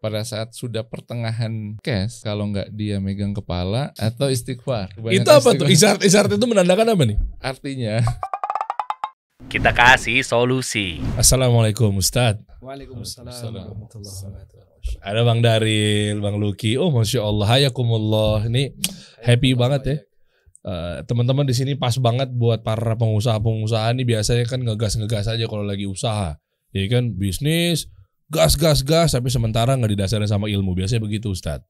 pada saat sudah pertengahan cash, kalau nggak dia megang kepala atau istighfar. Itu apa tuh? Isyarat itu menandakan apa nih? Artinya kita kasih solusi. Assalamualaikum Ustadz. Waalaikumsalam warahmatullahi wabarakatuh. Ada Bang Daril, Bang Luki. Oh Masya Allah, hayakumullah. Ini happy banget ya. Teman-teman di sini pas banget buat para pengusaha-pengusaha ini biasanya kan ngegas aja kalau lagi usaha. Ya kan bisnis, gas, tapi sementara nggak didasarkan sama ilmu. Biasanya begitu Ustadz.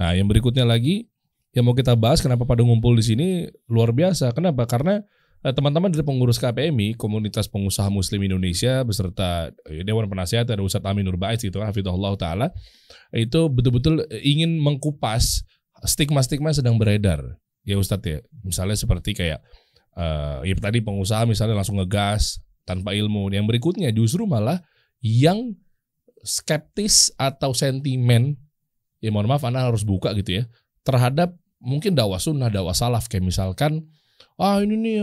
Nah yang berikutnya lagi yang mau kita bahas kenapa pada ngumpul di sini luar biasa. Kenapa? Karena teman-teman dari pengurus KPMI, Komunitas Pengusaha Muslim Indonesia beserta Dewan Penasihat ada Ustadz Amin Nurbaiz gitu, hafizahullah taala, itu betul-betul ingin mengkupas stigma-stigma yang sedang beredar. Ya Ustadz ya, misalnya seperti kayak ya tadi pengusaha misalnya langsung ngegas tanpa ilmu. Yang berikutnya justru malah yang skeptis atau sentimen, ya mohon maaf Anda harus buka gitu ya, terhadap mungkin dakwah sunnah, dakwah salaf. Kayak misalkan ini nih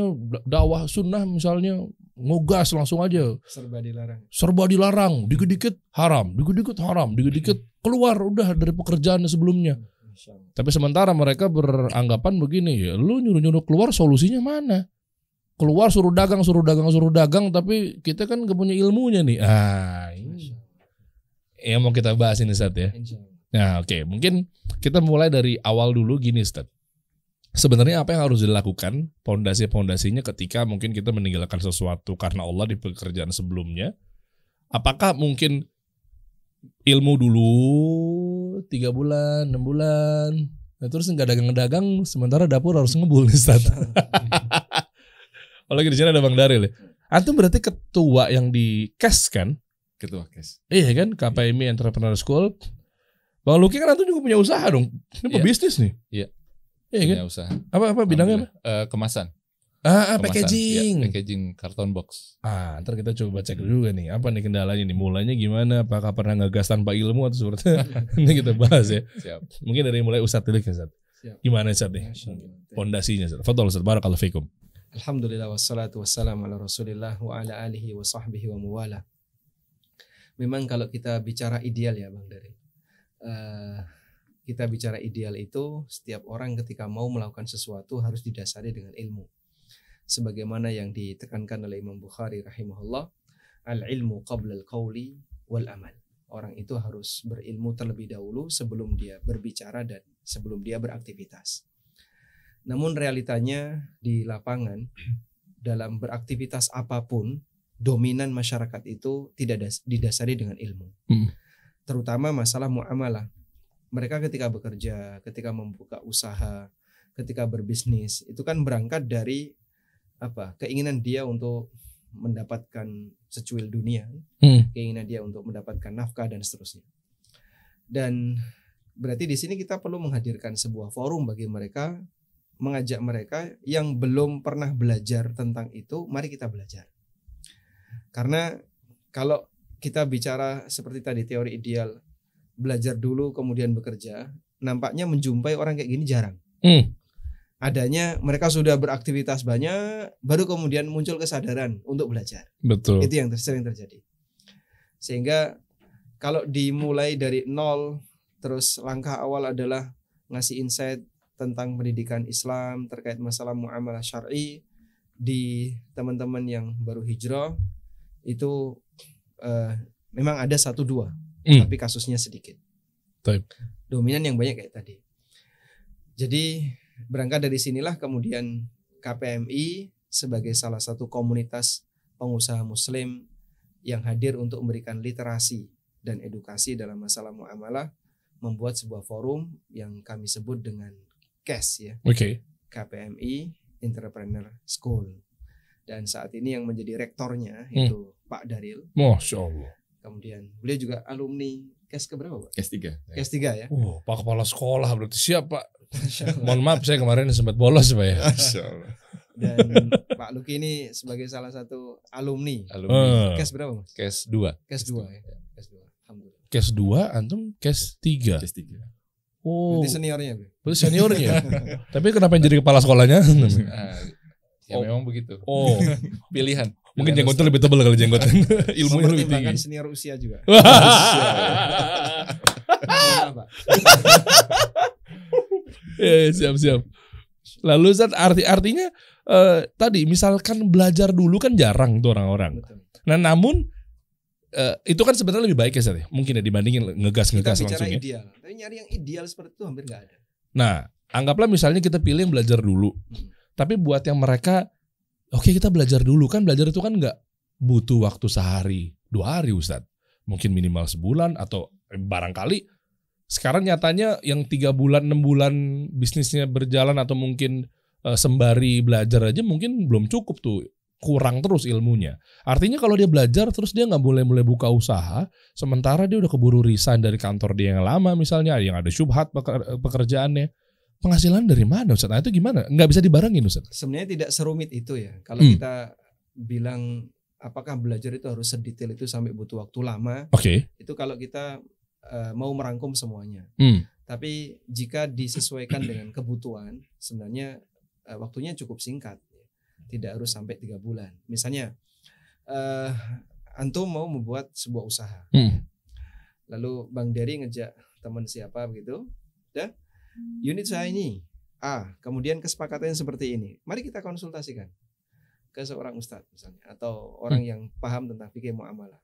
dakwah sunnah misalnya ngegas langsung aja, serba dilarang, dikit-dikit haram, dikit-dikit keluar udah dari pekerjaan sebelumnya. Tapi sementara mereka beranggapan begini, ya lu nyuruh-nyuruh keluar, solusinya mana? Keluar suruh dagang, tapi kita kan gak punya ilmunya nih. Ini yang mau kita bahas ini Ustadz ya. Nah oke, mungkin kita mulai dari awal dulu gini Ustadz. Sebenarnya apa yang harus dilakukan, pondasi-pondasinya ketika mungkin kita meninggalkan sesuatu karena Allah di pekerjaan sebelumnya. Apakah mungkin ilmu dulu 3 bulan, 6 bulan, nah, terus nggak dagang-dagang, sementara dapur harus ngebul nih Ustadz. Apalagi di sini ada Bang Daril ya. Antum berarti ketua yang di KES kan? ketua cash. Iya kan, KPMI Entrepreneur School. Bang Luki kan antum juga punya usaha dong. Ini pebisnis nih. Iya. Iya kan? Punya usaha. Apa bidangnya apa? Kemasan. Packaging. Ya, packaging karton box. Ntar kita coba cek juga nih, apa nih kendalanya nih, mulainya gimana, apakah pernah ngegas tanpa ilmu atau seperti ini kita bahas ya. Siap. Mungkin dari mulai Ustadz dulu ya Ustadz. Gimana Ustadz nih? Pondasinya Ustadz. Fadhol Ustadz, barakallahu fikum. Alhamdulillah wassalatu wassalamu ala Rasulillah wa ala alihi wa sahbihi wa muwala. Memang kalau kita bicara ideal ya Bang Dari, kita bicara ideal itu setiap orang ketika mau melakukan sesuatu harus didasari dengan ilmu. Sebagaimana yang ditekankan oleh Imam Bukhari rahimahullah, al-ilmu qabla al-qawli wal amal. Orang itu harus berilmu terlebih dahulu sebelum dia berbicara dan sebelum dia beraktivitas. Namun realitanya di lapangan dalam beraktivitas apapun, dominan masyarakat itu tidak didasari dengan ilmu. Terutama masalah muamalah. Mereka ketika bekerja, ketika membuka usaha, ketika berbisnis, itu kan berangkat dari keinginan dia untuk mendapatkan secuil dunia, keinginan dia untuk mendapatkan nafkah dan seterusnya. Dan berarti di sini kita perlu menghadirkan sebuah forum bagi mereka, mengajak mereka yang belum pernah belajar tentang itu, mari kita belajar. Karena kalau kita bicara seperti tadi teori ideal, belajar dulu kemudian bekerja, nampaknya menjumpai orang kayak gini jarang. Adanya mereka sudah beraktivitas banyak, baru kemudian muncul kesadaran untuk belajar. Betul. Itu yang sering terjadi. Sehingga kalau dimulai dari nol, terus langkah awal adalah ngasih insight tentang pendidikan Islam terkait masalah muamalah syar'i di teman-teman yang baru hijrah, itu memang ada 1-2, tapi kasusnya sedikit. Dominan yang banyak kayak tadi. Jadi berangkat dari sinilah kemudian KPMI sebagai salah satu komunitas pengusaha muslim yang hadir untuk memberikan literasi dan edukasi dalam masalah muamalah, membuat sebuah forum yang kami sebut dengan KES ya. KPMI Entrepreneur School. Dan saat ini yang menjadi rektornya itu Pak Daril. Masya Allah. Kemudian beliau juga alumni KES keberapa Pak? KES 3. KES 3 ya. Pak Kepala Sekolah berarti siap Pak. Mohon maaf saya kemarin sempat bolos Pak ya. Masya Allah. Dan Pak Luki ini sebagai salah satu alumni. KES berapa Mas? KES 2. KES 2 ya. KES 2. Alhamdulillah. KES 2 antum KES 3. KES 3. Berarti seniornya Bro. Berarti seniornya. Tapi kenapa yang jadi kepala sekolahnya? Ya memang begitu. Pilihan. Mungkin jenggotnya lebih tebal kali jenggot. Ilmunya lebih tinggi. Senior usia juga. Ya, siap. Lalu Ustaz, artinya tadi misalkan belajar dulu kan jarang tuh orang-orang. Betul. Nah, namun itu kan sebenarnya lebih baik ya Ustaz ya. Mungkin ya dibandingin ngegas Kita bicara langsung ya. ideal. Tapi nyari yang ideal seperti itu hampir nggak ada. Nah, anggaplah misalnya kita pilih yang belajar dulu. Tapi buat yang mereka, oke, kita belajar dulu. Kan belajar itu kan nggak butuh waktu sehari, 2 hari Ustaz. Mungkin minimal sebulan atau barangkali sekarang nyatanya yang 3 bulan, 6 bulan bisnisnya berjalan atau mungkin sembari belajar aja mungkin belum cukup tuh. Kurang terus ilmunya. Artinya kalau dia belajar terus dia nggak boleh buka usaha, sementara dia udah keburu resign dari kantor dia yang lama misalnya, yang ada syubhat pekerjaannya. Penghasilan dari mana Ustaz? Nah itu gimana? Nggak bisa dibarengin Ustaz? Sebenarnya tidak serumit itu ya. Kalau kita bilang apakah belajar itu harus sedetail itu sampai butuh waktu lama, Oke. itu kalau kita mau merangkum semuanya. Tapi jika disesuaikan dengan kebutuhan, sebenarnya waktunya cukup singkat. Tidak harus sampai 3 bulan. Misalnya, antum mau membuat sebuah usaha. Lalu Bang Dery ngejak teman siapa begitu, udah unit saya ini kemudian kesepakatannya seperti ini. Mari kita konsultasikan ke seorang ustadz misalnya, atau orang yang paham tentang fikih muamalah.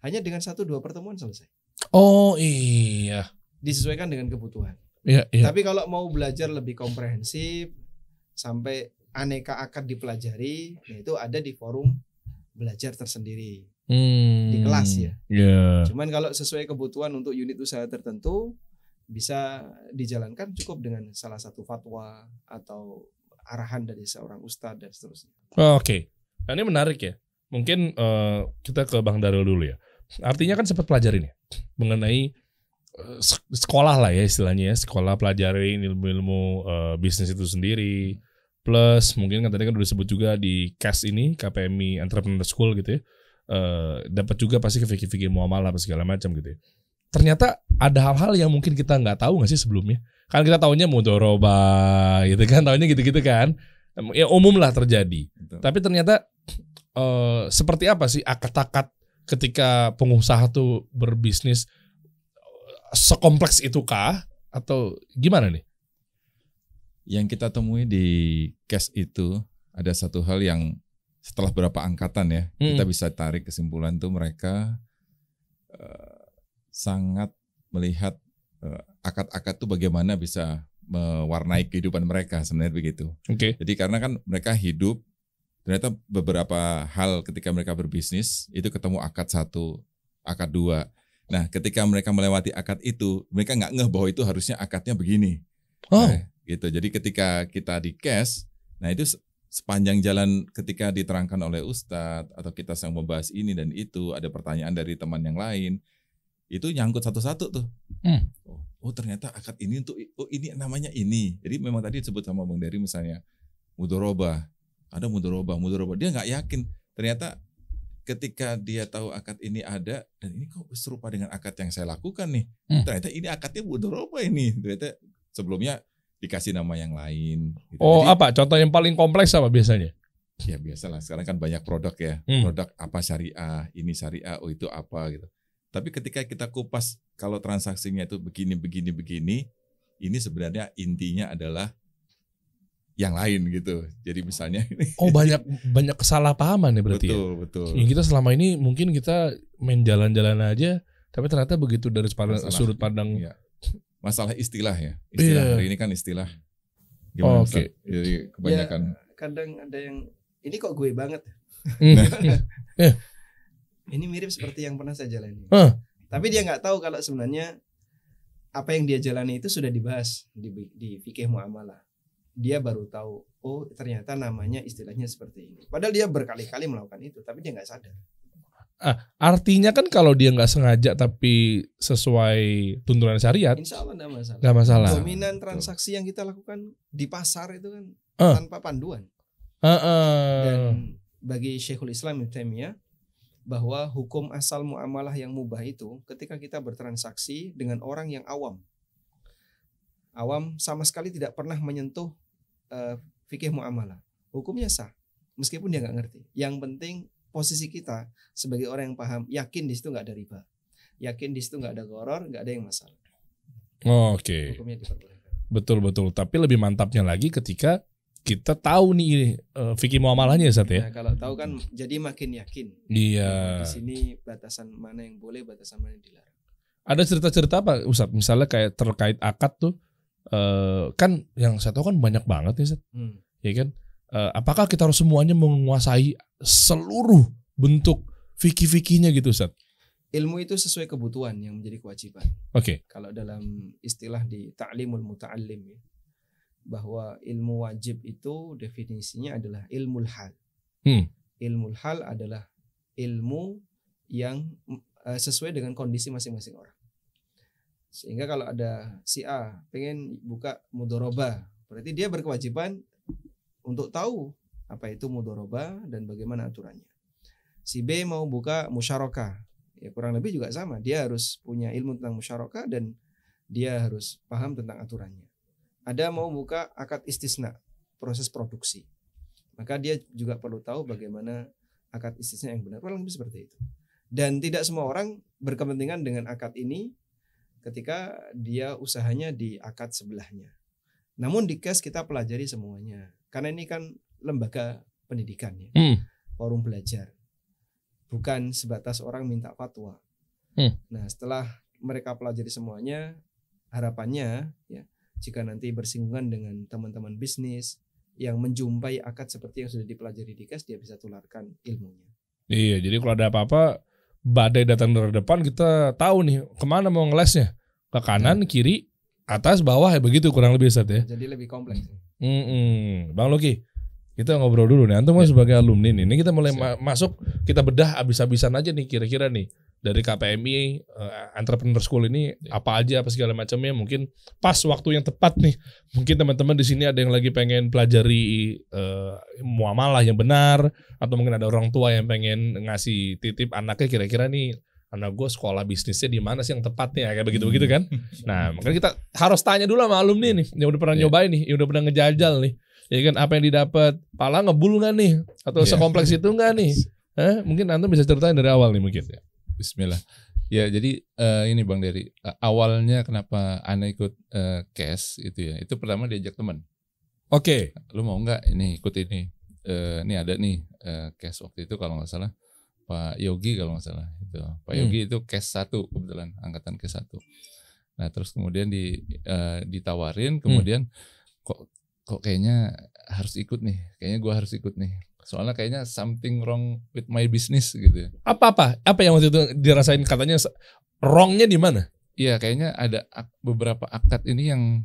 Hanya dengan 1-2 pertemuan selesai. Oh iya. Disesuaikan dengan kebutuhan. Iya. Tapi kalau mau belajar lebih komprehensif sampai aneka akad dipelajari, nah itu ada di forum belajar tersendiri di kelas ya. Yeah. Cuman kalau sesuai kebutuhan untuk unit usaha tertentu bisa dijalankan cukup dengan salah satu fatwa atau arahan dari seorang ustadz dan seterusnya. Oke. Nah, ini menarik ya. Mungkin kita ke Bang Darul dulu ya. Artinya kan sempat pelajarin ya mengenai sekolah lah ya istilahnya ya, sekolah pelajarin ilmu-ilmu bisnis itu sendiri. Plus mungkin kan tadi kan udah disebut juga di CAS ini, KPMI Entrepreneur School gitu ya. Dapat juga pasti fikih muamalah segala macam gitu ya. Ternyata ada hal-hal yang mungkin kita nggak tahu nggak sih sebelumnya. Kan kita taunya mudharabah gitu kan, taunya gitu-gitu kan. Ya umum lah terjadi. Betul. Tapi ternyata seperti apa sih akad-akad ketika pengusaha tuh berbisnis, sekompleks itukah atau gimana nih? Yang kita temui di case itu ada satu hal yang setelah berapa angkatan ya, kita bisa tarik kesimpulan tuh mereka sangat melihat akad-akad tuh bagaimana bisa mewarnai kehidupan mereka, sebenarnya begitu. Oke. Jadi karena kan mereka hidup, ternyata beberapa hal ketika mereka berbisnis itu ketemu akad 1, akad 2. Nah ketika mereka melewati akad itu, mereka nggak ngeh bahwa itu harusnya akadnya begini. Oh. Nah, gitu. Jadi ketika kita di cash, nah itu sepanjang jalan ketika diterangkan oleh Ustadz atau kita sedang membahas ini dan itu, ada pertanyaan dari teman yang lain, itu nyangkut satu-satu tuh. Oh ternyata akad ini untuk ini namanya ini. Jadi memang tadi disebut sama Bang Dery misalnya mudharabah, ada mudharabah. Dia nggak yakin. Ternyata ketika dia tahu akad ini ada dan ini kok serupa dengan akad yang saya lakukan nih. Ternyata ini akadnya mudharabah ini. Ternyata sebelumnya dikasih nama yang lain. Gitu. Oh. Jadi, Apa? Contoh yang paling kompleks apa biasanya? ya biasalah. Sekarang kan banyak produk ya. Produk apa syariah, ini syariah, oh itu apa gitu. Tapi ketika kita kupas kalau transaksinya itu begini, ini sebenarnya intinya adalah yang lain gitu. Jadi misalnya Oh banyak kesalahpahaman ya berarti. Betul. Yang kita selama ini mungkin kita main jalan-jalan aja, tapi ternyata begitu dari sudut pandang. Ya. Masalah istilah ya. Istilah hari ini kan istilah. Oh, Ustaz? oke. Jadi kebanyakan. Ya, kadang ada yang ini kok gue banget. Ini mirip seperti yang pernah saya jalani. Tapi dia nggak tahu kalau sebenarnya apa yang dia jalani itu sudah dibahas di fikih muamalah. Dia baru tahu, oh ternyata namanya istilahnya seperti ini. Padahal dia berkali-kali melakukan itu, tapi dia nggak sadar. Artinya kan kalau dia nggak sengaja tapi sesuai tuntunan syariat, Insya Allah nggak masalah. nggak masalah. Dominan transaksi yang kita lakukan di pasar itu kan tanpa panduan. Dan bagi Syekhul Islam Ibnu Taimiyah, bahwa hukum asal muamalah yang mubah itu ketika kita bertransaksi dengan orang yang awam sama sekali tidak pernah menyentuh fikih muamalah, hukumnya sah meskipun dia nggak ngerti. Yang penting posisi kita sebagai orang yang paham, yakin di situ nggak ada riba, yakin di situ nggak ada gharar, nggak ada yang masalah. Oke. hukumnya diperbolehkan. Betul. Tapi lebih mantapnya lagi ketika kita tahu nih fikih muamalahnya Ustaz ya. Nah, kalau tahu kan jadi makin yakin. Iya. Di sini batasan mana yang boleh, batasan mana yang dilarang. Ada cerita-cerita apa Ustaz? Misalnya kayak terkait akad tuh kan yang saya tahu kan banyak banget ya Ustaz. Ya kan? Apakah kita harus semuanya menguasai seluruh bentuk fikih-fikihnya gitu Ustaz? Ilmu itu sesuai kebutuhan yang menjadi kewajiban. Oke. Kalau dalam istilah di ta'limul muta'allim ya, bahwa ilmu wajib itu definisinya adalah ilmul hal. Ilmul hal adalah ilmu yang sesuai dengan kondisi masing-masing orang. Sehingga kalau ada si A pengen buka mudharabah, berarti dia berkewajiban untuk tahu apa itu mudharabah dan bagaimana aturannya. Si B mau buka musyarakah, ya kurang lebih juga sama. Dia harus punya ilmu tentang musyarakah dan dia harus paham tentang aturannya. Ada mau buka akad istisna, proses produksi. Maka dia juga perlu tahu bagaimana akad istisna yang benar. Kurang lebih seperti itu. Dan tidak semua orang berkepentingan dengan akad ini ketika dia usahanya di akad sebelahnya. Namun di KES kita pelajari semuanya. Karena ini kan lembaga pendidikan ya. Forum belajar. Bukan sebatas orang minta fatwa. Nah, setelah mereka pelajari semuanya, harapannya ya, jika nanti bersinggungan dengan teman-teman bisnis yang menjumpai akad seperti yang sudah dipelajari di KES, dia bisa tularkan ilmunya. Iya, jadi kalau ada apa-apa, badai datang dari depan, kita tahu nih kemana mau ngelesnya. Ke kanan, kiri, atas, bawah, ya begitu kurang lebih Ustaz ya. Jadi lebih kompleks. Bang Loki, kita ngobrol dulu nih. Antum sebagai alumni nih, ini kita mulai masuk, kita bedah habis-habisan aja nih kira-kira nih. Dari KPMI, Entrepreneur School ini apa aja, apa segala macamnya. Mungkin pas waktu yang tepat nih. Mungkin teman-teman di sini ada yang lagi pengen pelajari muamalah yang benar, atau mungkin ada orang tua yang pengen ngasih titip anaknya, kira-kira nih anak gue sekolah bisnisnya di mana sih yang tepatnya, kayak begitu-begitu kan. Nah, makanya kita harus tanya dulu sama alumni nih, yang udah pernah nyobain nih, yang udah pernah ngejajal nih. Ya kan, apa yang didapat, pala ngebul nggak nih, atau sekompleks itu nggak nih? Mungkin antum bisa ceritain dari awal nih mungkin ya. Bismillah. Ya, jadi ini Bang Dery, awalnya kenapa Ana ikut KES itu ya, itu pertama diajak teman. Oke. Lu mau nggak ini ikut ini? Ini ada nih KES waktu itu kalau nggak salah Pak Yogi kalau nggak salah itu. Pak Yogi itu KES 1 kebetulan, angkatan KES 1. Nah, terus kemudian ditawarin, kemudian kok kayaknya harus ikut nih. Kayaknya gua harus ikut nih. Soalnya kayaknya something wrong with my business gitu. Apa yang waktu itu dirasain, katanya wrongnya di mana? Iya, kayaknya ada beberapa akad ini yang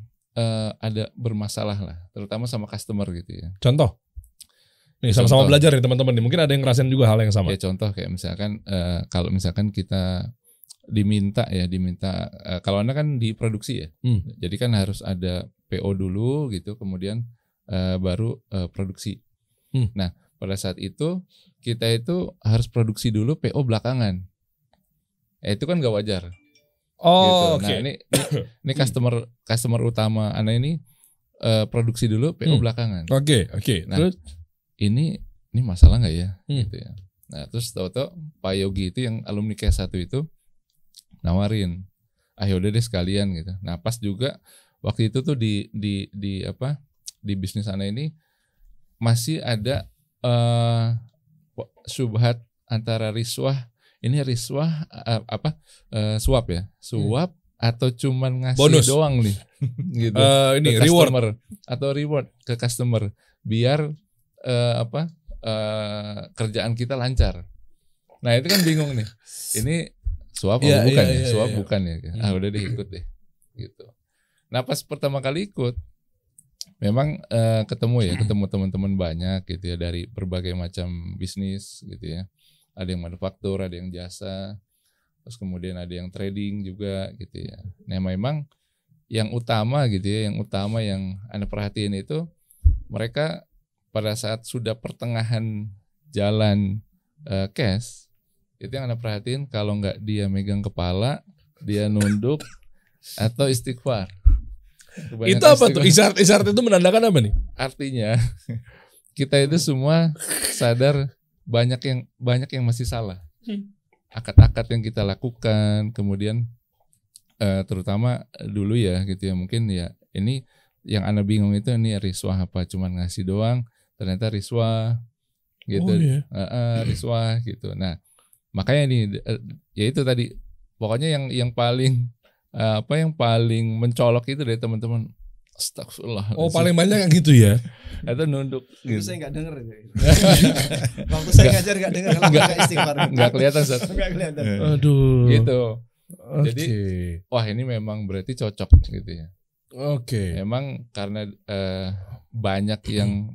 ada bermasalah lah, terutama sama customer gitu ya. Contoh? Nih sama-sama belajar nih teman-teman nih. Mungkin ada yang ngerasain juga hal yang sama. Ya contoh kayak misalkan kalau misalkan kita diminta kalau Anda kan diproduksi ya. Jadi kan harus ada PO dulu gitu, kemudian baru produksi. Nah, pada saat itu kita itu harus produksi dulu, PO belakangan. Itu kan gak wajar. Oh, gitu. oke. Nah, ini customer utama Ana ini produksi dulu, PO belakangan. Oke. Nah, terus ini masalah nggak ya? Gitu ya. Nah, terus tahu-tahu Pak Yogi itu yang alumni KES 1 itu nawarin, udah deh sekalian gitu. Nah, pas juga waktu itu tuh di bisnis Ana ini masih ada syubhat antara riswah suap ya, suap atau cuman ngasih bonus doang nih gitu. Ini ke reward customer, atau reward ke customer biar kerjaan kita lancar. Nah, itu kan bingung nih. Ini suap apa bukan ya? Suap bukan ya. Udah deh ikut deh gitu. Nah, pas pertama kali ikut memang ketemu teman-teman banyak gitu ya, dari berbagai macam bisnis gitu ya. Ada yang manufaktur, ada yang jasa, terus kemudian ada yang trading juga gitu ya. Nah, memang yang utama yang Anda perhatiin itu, mereka pada saat sudah pertengahan jalan KES, itu yang Anda perhatiin, kalau nggak dia megang kepala, dia nunduk atau istighfar. Itu apa tuh? Isyarat itu menandakan apa nih? Artinya kita itu semua sadar banyak yang masih salah. Akad-akad yang kita lakukan, kemudian terutama dulu ya gitu ya, mungkin ya ini yang Ana bingung itu ini riswah apa cuman ngasih doang, ternyata riswah gitu. Oh, iya. Riswah gitu. Nah, makanya nih ya itu tadi pokoknya yang paling yang paling mencolok itu dari teman-teman, astagfirullah. Oh, paling banyak yang gitu ya. Itu nunduk Itu gitu. saya nggak denger. Waktu saya ngajar nggak denger kalau nggak istighfar. Nggak kelihatan Ustaz. Nggak kelihatan. Aduh. Gitu. Oke. Jadi, wah ini memang berarti cocok gitu ya. Oke. Emang karena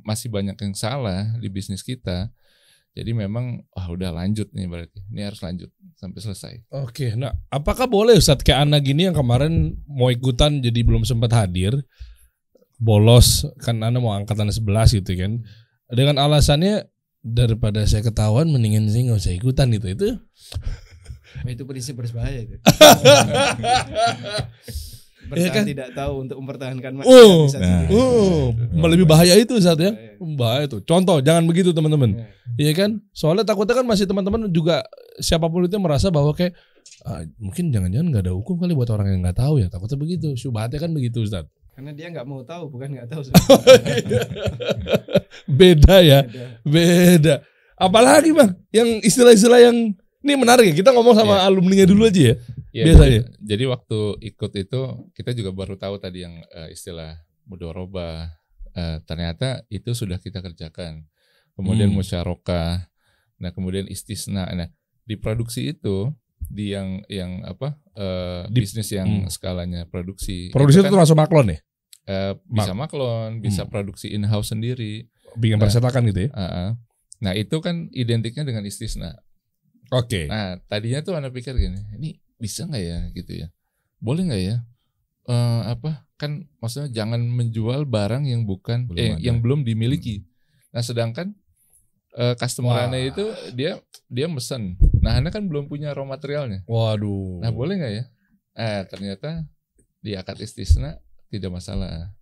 masih banyak yang salah di bisnis kita. Jadi memang udah lanjut nih berarti. Ini harus lanjut sampai selesai. Oke. Nah, apakah boleh Ustadz kayak Ana gini yang kemarin mau ikutan jadi belum sempat hadir, bolos kan Ana mau angkatan 11 gitu kan. Dengan alasannya daripada saya ketahuan mendingan saya nggak usah ikutan gitu. Itu Itu prinsip berbahaya itu. Iya kan? Tidak tahu untuk mempertahankan Oh, bisa sendiri. lebih bahaya itu Ustadz ya. Bahaya tuh. Contoh, jangan begitu teman-teman. Iya kan? Soalnya takutnya kan masih teman-teman juga siapapun itu merasa bahwa kayak mungkin jangan-jangan nggak ada hukum kali buat orang yang nggak tahu ya. Takutnya begitu. Syubhatnya kan begitu Ustadz. Karena dia nggak mau tahu, bukan nggak tahu. Beda ya. Beda. Apalagi Bang, yang istilah-istilah yang ini menarik ya. Kita ngomong sama alumninya dulu aja ya. Ya, biasanya. Jadi waktu ikut itu kita juga baru tahu tadi yang istilah mudharabah. Ternyata itu sudah kita kerjakan. Kemudian musyarakah. Nah, kemudian istisna. Nah, di produksi itu di yang bisnis yang skalanya produksi. Produksi itu kan, termasuk maklon ya? Bisa maklon, bisa produksi in-house sendiri. Bikin percetakan gitu ya? Nah, itu kan identiknya dengan istisna. Oke. Nah, tadinya tuh anak pikir gini, ini bisa nggak ya gitu ya? Boleh nggak ya? Kan maksudnya jangan menjual barang yang bukan yang belum dimiliki. Nah, sedangkan customer-nya itu dia mesen. Nah, Anda kan belum punya raw materialnya. Waduh. Nah, boleh nggak ya? Ternyata di akad istisna tidak masalah.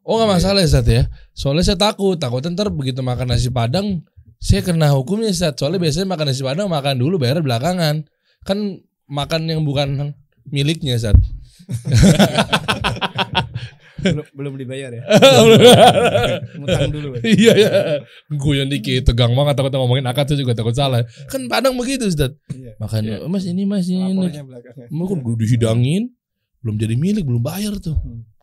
Oh, nggak masalah ya Zat ya? Soalnya saya takut ntar begitu makan nasi Padang saya kena hukumnya Zat. Soalnya biasanya makan nasi Padang makan dulu bayar belakangan. Kan makan yang bukan miliknya Zat. belum dibayar ya. Ngutang dulu. Iya ya. Gue yang dikit tegang banget takut ngomongin akad saya juga takut salah. Kan Padang begitu Zat. Makan Mas ini Lapornya belakangan. Mau dihidangin belum jadi milik belum bayar tuh.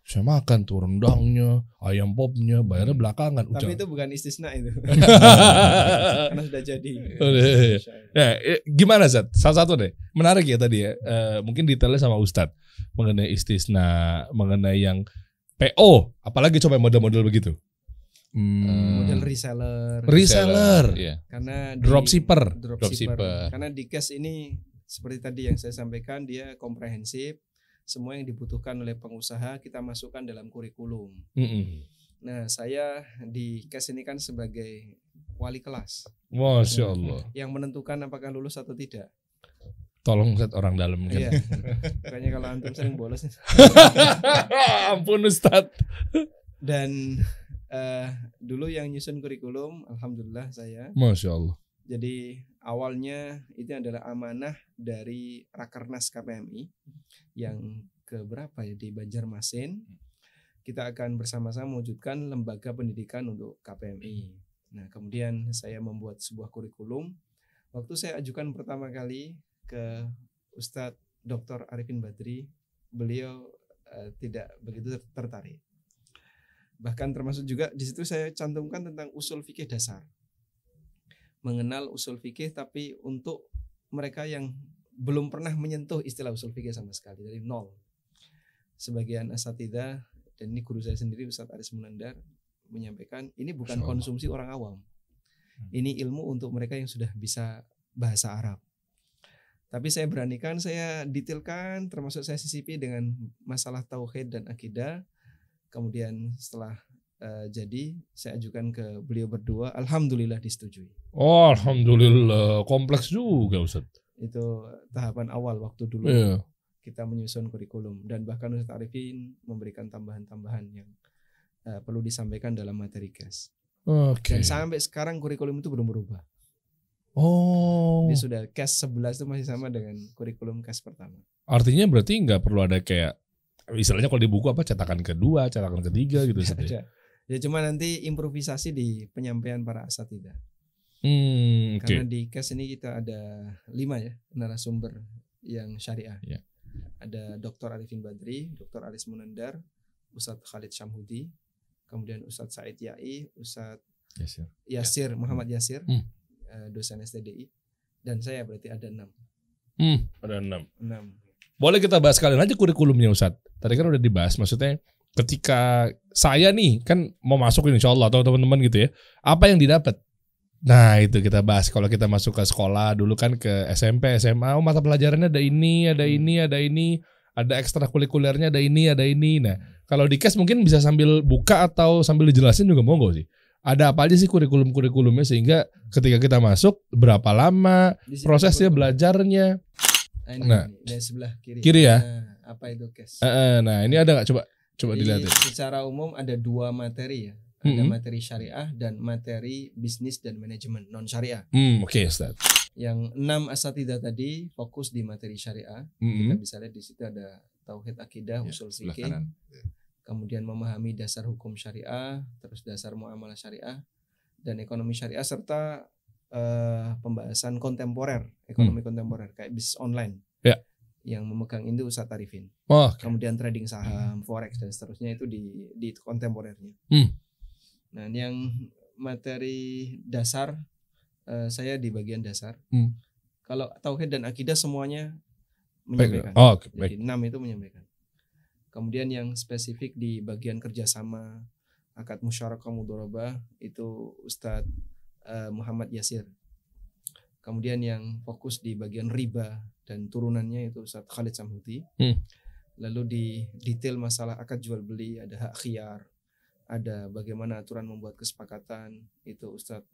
Saya makan tuh rendangnya, ayam popnya, bayarnya belakangan. Tapi itu bukan istisna itu. Karena sudah jadi. Nah, gimana Zat? Salah satu deh. Menarik ya tadi ya. Mungkin detailnya sama Ustadz mengenai istisna, mengenai yang PO, apalagi coba model-model begitu. Model reseller. Iya. Karena Dropshipper. Karena di cash ini seperti tadi yang saya sampaikan dia komprehensif. Semua yang dibutuhkan oleh pengusaha kita masukkan dalam kurikulum. Nah, saya di cash ini kan sebagai wali kelas. Masya Allah. Yang menentukan apakah lulus atau tidak. Tolong Ustadz orang dalam kan. Iya. Makanya kalau antum sering bolos. Ampun Ustadz. Dan dulu yang nyusun kurikulum, alhamdulillah saya. Masya Allah. Jadi awalnya itu adalah amanah dari Rakernas KPMI yang keberapa ya di Banjarmasin. Kita akan bersama-sama mewujudkan lembaga pendidikan untuk KPMI. Nah, kemudian saya membuat sebuah kurikulum. Waktu saya ajukan pertama kali ke Ustadz Dr. Arifin Badri, beliau tidak begitu tertarik. Bahkan termasuk juga di situ saya cantumkan tentang usul fikih dasar. Mengenal usul fikih tapi untuk mereka yang belum pernah menyentuh istilah usul fikih sama sekali dari nol. Sebagian asatidzah dan ini guru saya sendiri Ustadz Aris Munandar menyampaikan ini bukan konsumsi orang awam. Ini ilmu untuk mereka yang sudah bisa bahasa Arab. Tapi saya beranikan, saya detailkan termasuk saya sisipi dengan masalah tauhid dan akidah. Kemudian setelah jadi saya ajukan ke beliau berdua, alhamdulillah disetujui. Oh, alhamdulillah, kompleks juga Ustaz. Itu tahapan awal waktu dulu kita menyusun kurikulum dan bahkan Ustaz Arifin memberikan tambahan-tambahan yang perlu disampaikan dalam materi KES. Dan sampai sekarang kurikulum itu belum berubah. Oh, Dia sudah CAS 11 itu masih sama dengan kurikulum CAS pertama. artinya berarti nggak perlu ada kayak istilahnya kalau di buku apa cetakan kedua, cetakan ketiga gitu Nggak Ustadz ya? ada. Ya cuma nanti improvisasi di penyampaian para asatidzah. Oke. Karena di CAS ini kita ada 5 ya narasumber yang syariah. Ya. Ada Dr. Arifin Badri, Dr. Aris Munandar, Ustadz Khalid Syamhudi, kemudian Ustadz Said Yai, Ustadz Yes, ya. Yasir, Muhammad Yasir, Hmm. Dosen STDI, dan saya berarti ada 6. Ada 6. 6. Boleh kita bahas sekalian aja kurikulumnya Ustadz. Tadi kan udah dibahas, maksudnya ketika saya nih kan mau masuk insya Allah atau teman-teman gitu ya, apa yang didapat? Nah itu kita bahas kalau kita masuk ke sekolah dulu kan ke SMP, SMA, oh mata pelajarannya ada ini, ada ini, ada ini, ada ekstrakurikulernya ada ini. Nah kalau di CAS mungkin bisa sambil buka atau sambil dijelasin juga monggo sih. Ada apa aja sih kurikulum-kurikulumnya sehingga ketika kita masuk berapa lama Di sini prosesnya kurikulum. belajarnya. Nah, ini sebelah kiri. Kiri ya? Nah, apa itu CAS? Nah ini ada nggak coba Jadi, dilihat ya. secara umum ada 2 materi ya. Ada Mhm. materi syariah dan materi bisnis dan manajemen non syariah. Oke Ustaz. Yang 6 asatidzah tadi fokus di materi syariah. Mhm. Kita bisa lihat di situ ada tauhid akidah, Ya, usul sebelah fikih, kanan. kemudian memahami dasar hukum syariah, terus dasar muamalah syariah dan ekonomi syariah serta pembahasan kontemporer, ekonomi kontemporer kayak bisnis online. Ya. Yang memegang itu Ustadz Arifin. Oh, Kemudian trading saham, forex dan seterusnya itu di kontemporernya. Nah, yang materi dasar saya di bagian dasar. Kalau tauhid dan akidah semuanya menyampaikan. Oh, oke, baik. Jadi 6 itu menyampaikan. Kemudian yang spesifik di bagian kerjasama, akad musyarakah mudharabah itu Ustadz Muhammad Yasir. Kemudian yang fokus di bagian riba dan turunannya itu Ustadz Khalid Syamhudi. Lalu di detail masalah akad jual beli ada hak khiyar, ada bagaimana aturan membuat kesepakatan itu Ustadz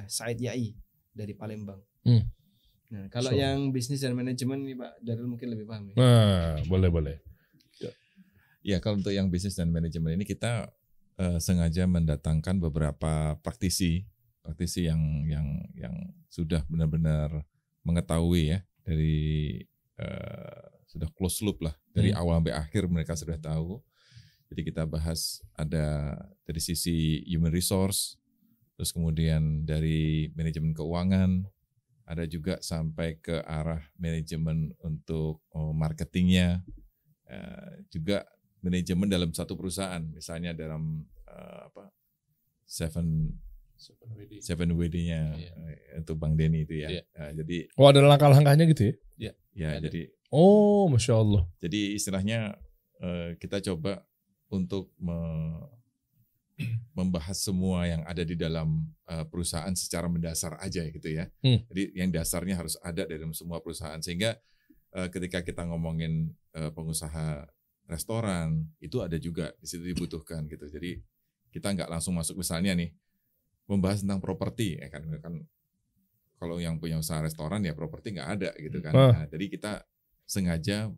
Said Yai dari Palembang. Nah, kalau So. yang bisnis dan manajemen ini Pak Darul mungkin lebih paham ya. Nah, boleh. Ya, kalau untuk yang bisnis dan manajemen ini kita sengaja mendatangkan beberapa praktisi yang sudah benar-benar mengetahui ya dari sudah close loop lah dari awal sampai akhir mereka sudah tahu. Jadi kita bahas ada dari sisi human resource, terus kemudian dari manajemen keuangan, ada juga sampai ke arah manajemen untuk marketingnya, juga manajemen dalam satu perusahaan, misalnya dalam Seven WD-nya itu Bang Denny itu ya. Iya. Jadi ada langkah-langkahnya gitu ya? ya Ada. jadi Oh, Masya Allah. jadi istilahnya kita coba untuk membahas semua yang ada di dalam perusahaan secara mendasar aja gitu ya. Jadi yang dasarnya harus ada dalam semua perusahaan sehingga ketika kita ngomongin pengusaha restoran itu ada juga di situ dibutuhkan gitu. Jadi kita nggak langsung masuk misalnya nih membahas tentang properti ya kan kalau yang punya usaha restoran ya properti nggak ada gitu kan. Nah, jadi kita sengaja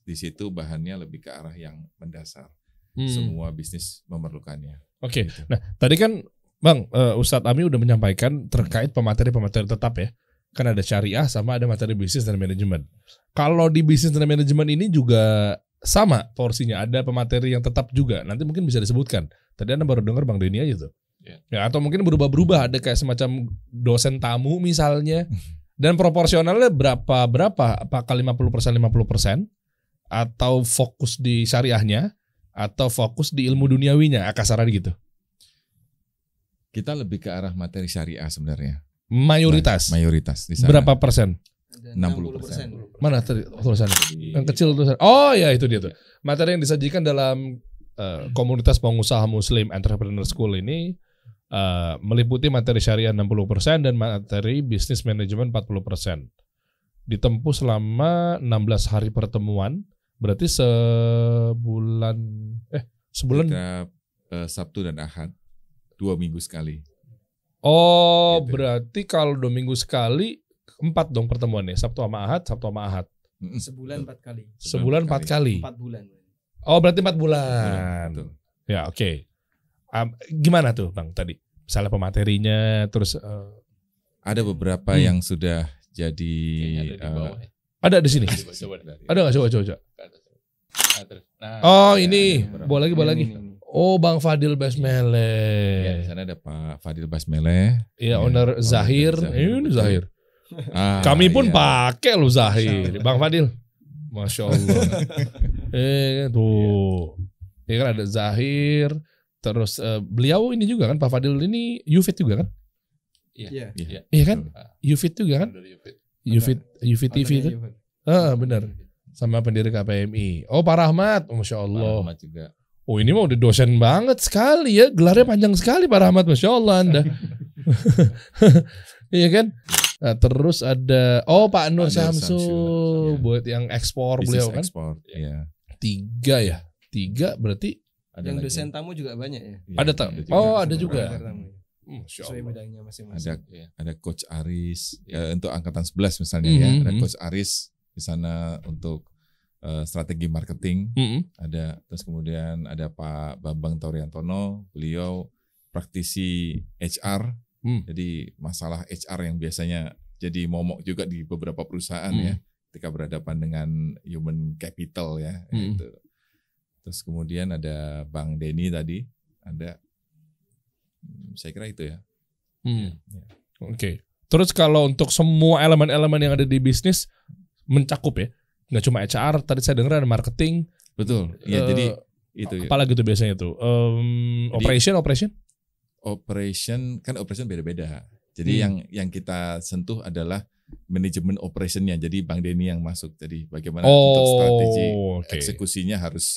di situ bahannya lebih ke arah yang mendasar. Semua bisnis memerlukannya. Oke. Gitu. Nah, tadi kan Bang Ustadz Ami udah menyampaikan terkait pemateri-pemateri tetap ya. Kan ada syariah sama ada materi bisnis dan manajemen. Kalau di bisnis dan manajemen ini juga sama porsinya, ada pemateri yang tetap juga. Nanti mungkin bisa disebutkan. Tadi Anda baru dengar Bang Denny aja tuh. Ya, atau mungkin berubah-berubah, ada kayak semacam dosen tamu misalnya. Dan proporsionalnya berapa? Apakah 50% atau fokus di syariahnya atau fokus di ilmu duniawinya, kasarannya gitu. Kita lebih ke arah materi syariah sebenarnya. Mayoritas. Mayoritas di sana. Berapa persen? Ada 60%. Mana tadi tulisannya? Yang kecil tulisan. Oh ya itu dia tuh. Materi yang disajikan dalam komunitas pengusaha Muslim Entrepreneur School ini meliputi materi syariah 60% dan materi bisnis manajemen 40%. Ditempuh selama 16 hari pertemuan, berarti sebulan Kita, Sabtu dan Ahad 2 minggu sekali. Oh, Gitu. berarti kalau 2 minggu sekali 4 dong pertemuannya, Sabtu sama Ahad. Sebulan 4 kali. Sebulan 4 kali. 4 bulan. Oh, berarti 4 bulan. Betul. Ya, oke. Gimana tuh, Bang, tadi? Misalnya pematerinya, terus Ada beberapa yang sudah jadi Kayaknya ada di bawah ya. Ada di sini. Coba. Ada nggak coba? Nah, terus. Nah, Oh ya, ini, ada bawa lagi. Ini. Oh Bang Fadil ya, di Basmele. sana ada Pak Fadil Basmele. Iya, Ya, owner Zahir. Ini betul. Zahir. Ah, Kami pun iya. pakai loh Zahir. Masya Allah. Bang Fadil. Masya Allah. Tuh. Ya kan ada Zahir. Terus beliau ini juga kan Pak Fadil ini Ufit juga kan? Iya. Iya. Iya kan? Ufit juga kan? Ufit TV itu. Benar. Sama pendiri KPMI. Oh Pak Rahmat. Oh, Masya Pak Allah. Rahmat juga. Oh ini mah udah dosen banget sekali ya. Gelarnya panjang sekali Pak Rahmat. Masya Allah Anda. Iya kan? Nah, terus ada Pak Nur Pak Nur Samsul Samsul, ya. buat yang ekspor Bisnis beliau kan. ekspor. Iya. 3 ya. 3 berarti Ada Yang lagi. dosen tamu juga banyak ya. Iya, ada tak? Oh ada juga. Dosen tamu. Masya Sesuai Allah. bidangnya masing-masing. Ada Coach Aris ya, untuk angkatan 11 misalnya ya. Ada Coach Aris di sana untuk strategi marketing. Ada, terus kemudian ada Pak Bambang Tauriantono, beliau praktisi HR. Jadi masalah HR yang biasanya jadi momok juga di beberapa perusahaan ya, ketika berhadapan dengan human capital ya. Gitu. Terus kemudian ada Bang Denny tadi, ada, saya kira itu ya. Oke. Terus kalau untuk semua elemen-elemen yang ada di bisnis mencakup ya, nggak cuma HR. Tadi saya dengar ada marketing. Betul. Ya jadi itu. Apalagi tuh biasanya tuh Operation kan operation beda-beda. Jadi yang kita sentuh adalah manajemen operationnya. Jadi Bang Denny yang masuk. Jadi bagaimana untuk strategi eksekusinya harus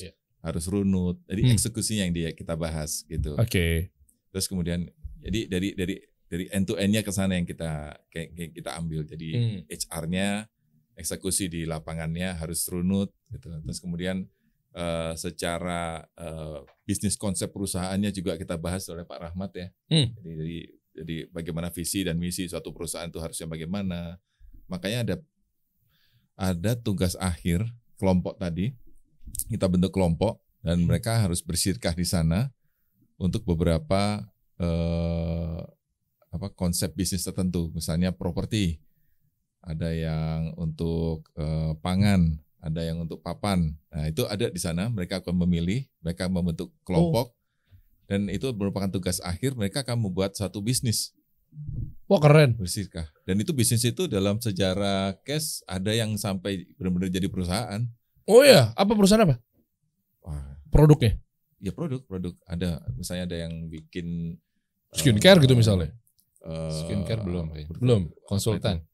runut. Jadi eksekusinya yang kita bahas gitu. Oke. Terus kemudian jadi dari end to end-nya ke sana yang kita ambil. Jadi HR-nya, eksekusi di lapangannya harus runut gitu. Terus kemudian secara bisnis konsep perusahaannya juga kita bahas oleh Pak Rahmat ya. Jadi bagaimana visi dan misi suatu perusahaan itu harusnya bagaimana. Makanya ada tugas akhir kelompok tadi. Kita bentuk kelompok dan mereka harus bersirkah di sana untuk beberapa konsep bisnis tertentu. Misalnya properti. Ada yang untuk pangan, ada yang untuk papan. Nah, itu ada di sana, mereka akan memilih, mereka membentuk kelompok. Dan itu merupakan tugas akhir, mereka akan membuat satu bisnis. Wah keren. Bersirkah. Dan itu bisnis itu dalam sejarah cash ada yang sampai benar-benar jadi perusahaan. Oh iya, apa perusahaan apa? Wah, Produknya? ya produk. Ada, misalnya ada yang bikin Skincare gitu misalnya? Skincare belum. Belum. Konsultan.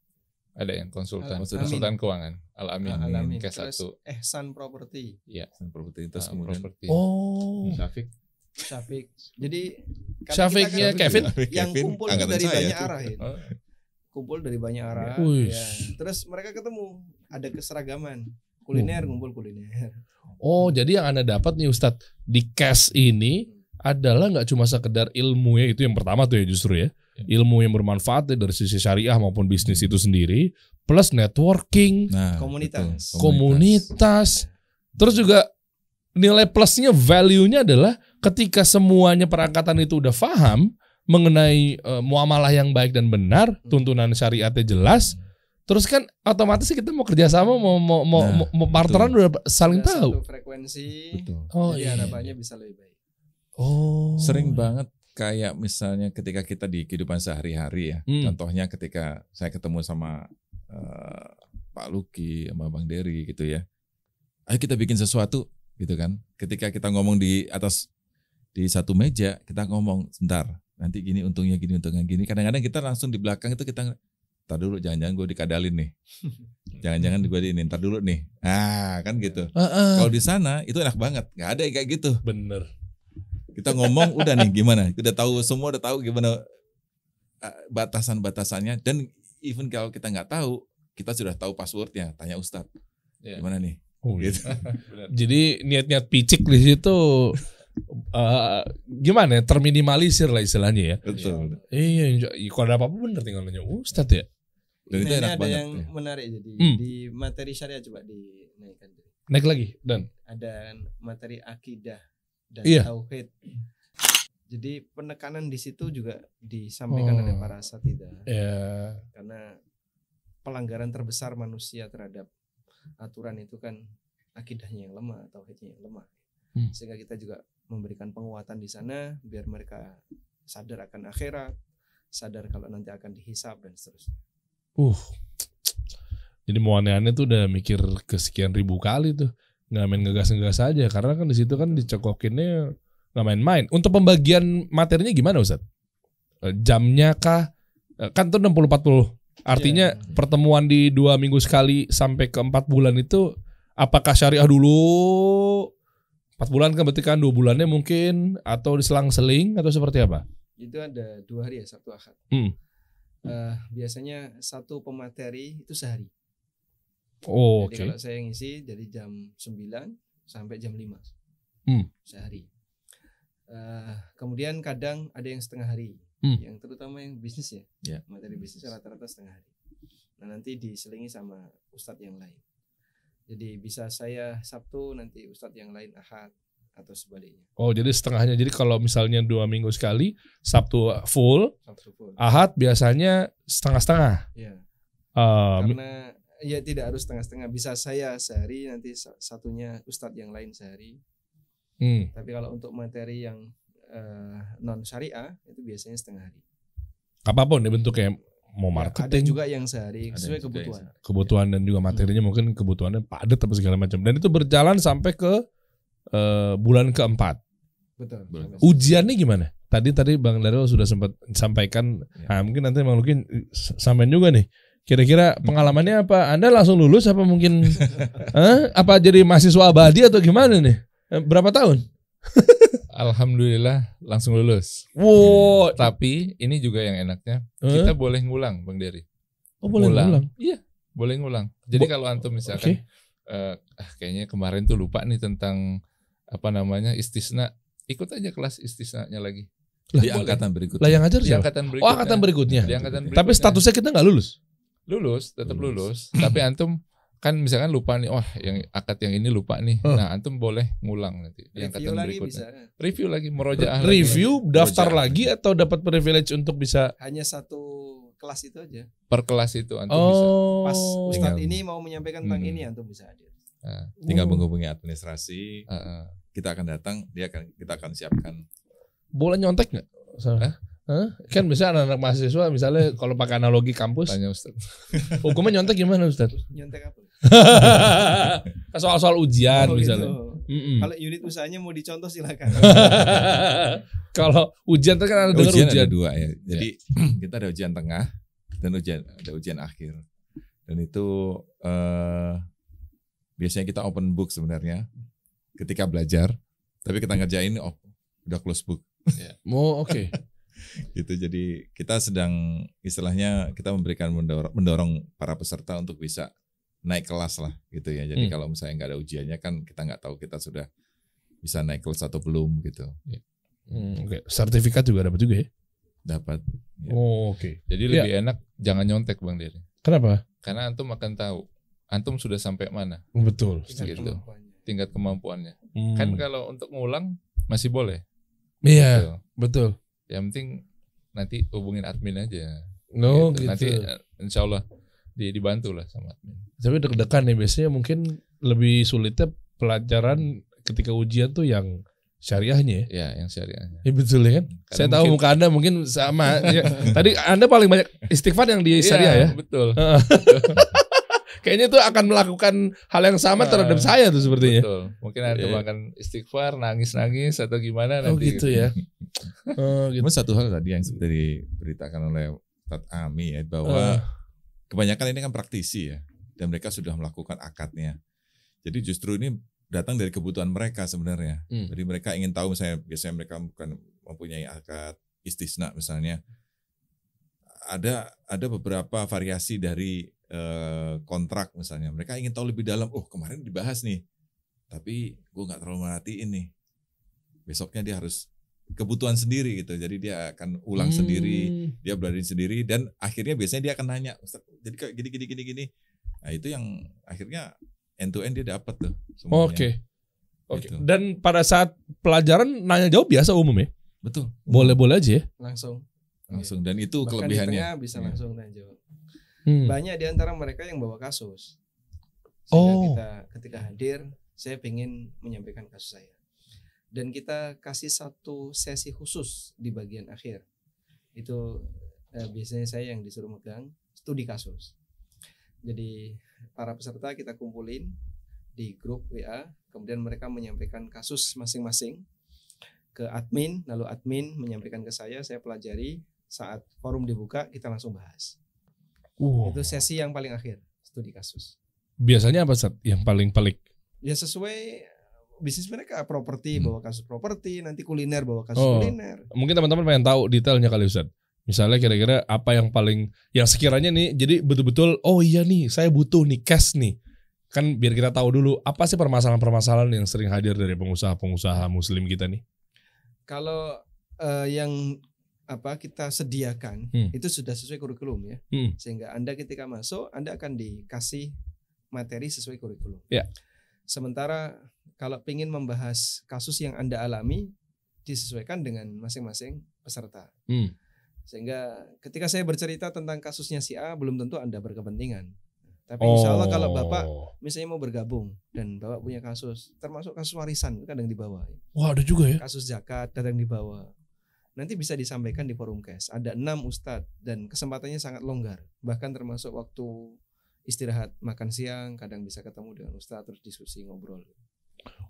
Ada yang konsultan keuangan. Al-Amin. Alamin. Kes Terus 1. Ehsan Property. Iya. properti itu kemudian. Properti. Oh. Syafiq. Jadi kan Syafiqnya kita Kevin? yang kumpul angkatan dari saya banyak tuh. arah ya. Kumpul dari banyak arah. Wih. Ya. Terus mereka ketemu, ada keseragaman. Kuliner, ngumpul kuliner. Oh, jadi yang Anda dapat nih Ustadz di cash ini adalah nggak cuma sekedar ilmu ya, itu yang pertama tuh ya justru ya. Ilmu yang bermanfaat ya, dari sisi syariah maupun bisnis itu sendiri, plus networking, Nah, Komunitas. betul. komunitas. Terus juga nilai plusnya, value-nya adalah ketika semuanya perangkatan itu udah paham mengenai muamalah yang baik dan benar, tuntunan syariatnya jelas, terus kan otomatis kita mau kerjasama, mau partneran udah saling Ada tahu. satu frekuensi. Betul. Oh Jadi iya. harapannya bisa lebih baik. Oh. Sering banget kayak misalnya ketika kita di kehidupan sehari-hari ya. Contohnya ketika saya ketemu sama Pak Luki, sama Bang Dery gitu ya. Ayo kita bikin sesuatu gitu kan. Ketika kita ngomong di satu meja, kita ngomong sebentar. Nanti gini untungnya gini. Kadang-kadang kita langsung di belakang itu kita, ntar dulu jangan-jangan gue dikadalin nih. Jangan-jangan gue ini, ntar dulu nih. Nah kan gitu. Kalau di sana itu enak banget. Gak ada yang kayak gitu. Bener. Kita ngomong udah nih gimana, udah tahu, semua udah tahu gimana batasan-batasannya, dan even kalau kita nggak tahu, kita sudah tahu passwordnya, tanya Ustadz, gimana nih? Oh, Gitu. Jadi niat-niat picik di situ gimana ya, terminimalisir lah istilahnya ya. Betul. Iya, kalau ada apa-apa bener tinggal nanya Ustadz ya. Dan itu Nah, ini enak ada banget. yang ya. menarik jadi di materi syariah coba dinaikkan. Naik lagi dan Ada materi akidah dan Iya. tauhid. Jadi penekanan di situ juga disampaikan oleh para asatidzah. Ya. Karena pelanggaran terbesar manusia terhadap aturan itu kan akidahnya yang lemah, tauhidnya yang lemah. Sehingga kita juga memberikan penguatan di sana biar mereka sadar akan akhirat, sadar kalau nanti akan dihisab dan seterusnya. Jadi mau aneh-aneh tuh udah mikir kesekian ribu kali tuh. Nggak main ngegas-ngegas aja, karena kan di situ kan dicekokinnya nggak main-main. Untuk pembagian materinya gimana Ustaz? Jamnya kah? Kan tuh 60-40. Artinya pertemuan di 2 minggu sekali sampai ke 4 bulan itu apakah syariah dulu 4 bulan kan berarti kan 2 bulannya mungkin, atau diselang-seling atau seperti apa? Itu ada 2 hari ya, Sabtu Ahad. Biasanya satu pemateri itu sehari. Jadi kalau saya ngisi dari jam 9 sampai jam 5 sehari. Kemudian kadang ada yang setengah hari, yang terutama yang bisnis ya, materi bisnis rata-rata setengah hari. Nah nanti diselingi sama ustadz yang lain. Jadi bisa saya Sabtu, nanti ustadz yang lain Ahad, atau sebaliknya. Oh jadi setengahnya. Jadi kalau misalnya 2 minggu sekali, Sabtu full, Ahad biasanya setengah-setengah. Ya. Karena ya tidak harus setengah-setengah. Bisa saya sehari, nanti satunya ustadz yang lain sehari. Tapi kalau untuk materi yang non syariah itu biasanya setengah hari. Apapun ya bentuknya, mau marketing. Ada juga yang sehari sesuai kebutuhan. Kebutuhan dan juga materinya mungkin kebutuhannya padat apa segala macam. Dan itu berjalan sampai ke bulan keempat. Betul. Ujiannya gimana? Tadi Bang Darul sudah sempat sampaikan. Nah, mungkin nanti Bang Luki sampein juga nih. Kira-kira pengalamannya apa? Anda langsung lulus apa mungkin apa jadi mahasiswa abadi atau gimana nih? Berapa tahun? Alhamdulillah langsung lulus. Wow. Tapi ini juga yang enaknya, kita boleh ngulang Bang Dery. Oh boleh ngulang? Iya, boleh ngulang. Jadi kalau antum misalkan kayaknya kemarin tuh lupa nih tentang apa namanya istisna, ikut aja kelas istisnanya lagi. Di angkatan berikutnya. Lah yang ngajar di siapa? angkatan berikutnya. Oh angkatan berikutnya. Di angkatan berikutnya. Tapi statusnya kita nggak lulus? Lulus, tetap lulus. Tapi antum kan misalkan lupa nih, wah yang akad yang ini lupa nih. Nah antum boleh ngulang nanti di angkatan berikutnya. Review lagi, murojaah. Review, daftar lagi atau dapat privilege untuk bisa? Hanya satu kelas itu aja. Per kelas itu antum bisa. Pas ustadz ini mau menyampaikan tentang ini, antum bisa hadir. Tinggal menghubungi administrasi. Kita akan datang, kita akan siapkan. Boleh nyontek nggak? Kan bisa anak-anak mahasiswa misalnya kalau pakai analogi kampus. Tanya Ustaz. Hukumnya nyontek gimana Ustaz? Nyontek apa? Soal-soal ujian misalnya. Gitu. Kalau unit usahanya mau dicontoh silakan. Kalau ujian kan ada dengar ujian ada 2 ya. Jadi kita ada ujian tengah dan ada ujian akhir. Dan itu biasanya kita open book sebenarnya ketika belajar, tapi kita ngerjain udah close book. Oke. Gitu. Jadi kita sedang istilahnya kita memberikan mendorong para peserta untuk bisa naik kelas lah gitu ya. Jadi kalau misalnya nggak ada ujiannya kan kita nggak tahu kita sudah bisa naik kelas atau belum gitu. Oke. Sertifikat juga dapat juga ya? Dapat. Ya. Oke. Jadi lebih enak jangan nyontek Bang Dery. Kenapa? Karena antum akan tahu antum sudah sampai mana. Betul. Tingkat kemampuannya. Kan kalau untuk ngulang masih boleh. Iya, betul. Yang penting nanti hubungin admin aja. Gitu. Nanti insya Allah dibantu lah sama admin. Tapi deg-degan nih biasanya mungkin lebih sulitnya pelajaran ketika ujian tuh yang syariahnya ya. Ya yang syariahnya. Ya betul ya kan. Karena saya tahu muka Anda mungkin sama. Tadi Anda paling banyak istighfar yang di syariah ya. Betul. Kayaknya tuh akan melakukan hal yang sama terhadap saya tuh sepertinya. Betul. Mungkin ada makan istighfar, nangis-nangis atau gimana nanti. Gitu ya. Cuma satu hal tadi yang seperti diberitakan oleh Ustadz Ami ya, bahwa kebanyakan ini kan praktisi ya, dan mereka sudah melakukan akadnya. Jadi justru ini datang dari kebutuhan mereka sebenarnya. Jadi mereka ingin tahu, misalnya biasanya mereka bukan mempunyai akad istisna misalnya. Ada beberapa variasi dari kontrak misalnya. Mereka ingin tahu lebih dalam. Oh kemarin dibahas nih, tapi gue nggak terlalu merhatiin nih. Besoknya dia harus kebutuhan sendiri gitu. Jadi dia akan ulang sendiri, dia belajar sendiri, dan akhirnya biasanya dia akan nanya, Ustaz, jadi kayak gini. Nah itu yang akhirnya end to end dia dapat tuh semuanya. Oke. Gitu. Dan pada saat pelajaran nanya jawab biasa umum ya? Betul. Boleh-boleh aja ya. langsung. Dan itu Bahkan kelebihannya. di tengah bisa Iya. langsung tanya jawab. Hmm. Banyak di antara mereka yang bawa kasus. Sehingga Oh. kita ketika hadir, saya ingin menyampaikan kasus saya. Dan kita kasih satu sesi khusus di bagian akhir. Itu biasanya saya yang disuruh megang studi kasus. Jadi para peserta kita kumpulin di grup WA, kemudian mereka menyampaikan kasus masing-masing ke admin, lalu admin menyampaikan ke saya pelajari, saat forum dibuka kita langsung bahas. Itu sesi yang paling akhir, studi kasus. Biasanya apa Ustaz yang paling pelik? Ya sesuai bisnis mereka, properti bawa kasus properti, nanti kuliner bawa kasus kuliner. Mungkin teman-teman pengen tahu detailnya kali Ustaz. Misalnya kira-kira apa yang paling, yang sekiranya nih, jadi betul-betul, oh iya nih saya butuh nih cash nih. Kan biar kita tahu dulu apa sih permasalahan-permasalahan yang sering hadir dari pengusaha-pengusaha muslim kita nih. Kalau yang kita sediakan itu sudah sesuai kurikulum ya, sehingga Anda ketika masuk Anda akan dikasih materi sesuai kurikulum. Ya. Sementara kalau ingin membahas kasus yang Anda alami disesuaikan dengan masing-masing peserta. Sehingga ketika saya bercerita tentang kasusnya si A belum tentu Anda berkepentingan. Tapi insya Allah kalau Bapak misalnya mau bergabung dan Bapak punya kasus, termasuk kasus warisan itu kadang dibawa. Wah ada juga ya. Kasus zakat kadang dibawa. Nanti bisa disampaikan di forum KES. Ada 6 ustadz dan kesempatannya sangat longgar. Bahkan termasuk waktu istirahat makan siang kadang bisa ketemu dengan ustadz terus diskusi ngobrol.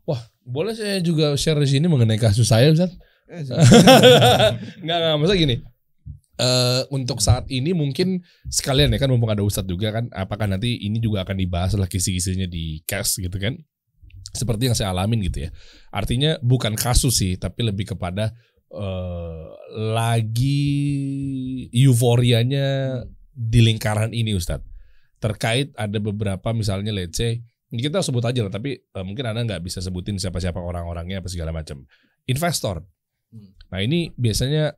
Wah boleh saya juga share di sini mengenai kasus saya Ustaz? Enggak maksudnya gini. Untuk saat ini mungkin sekalian ya kan mumpung ada Ustadz juga kan, apakah nanti ini juga akan dibahas lah kisi-kisinya di KES gitu kan, seperti yang saya alamin gitu ya. Artinya bukan kasus sih, tapi lebih kepada lagi euforianya di lingkaran ini Ustadz, terkait ada beberapa misalnya let's say kita sebut aja lah, tapi mungkin Anda nggak bisa sebutin siapa-siapa orang-orangnya apa segala macam, investor. Nah ini biasanya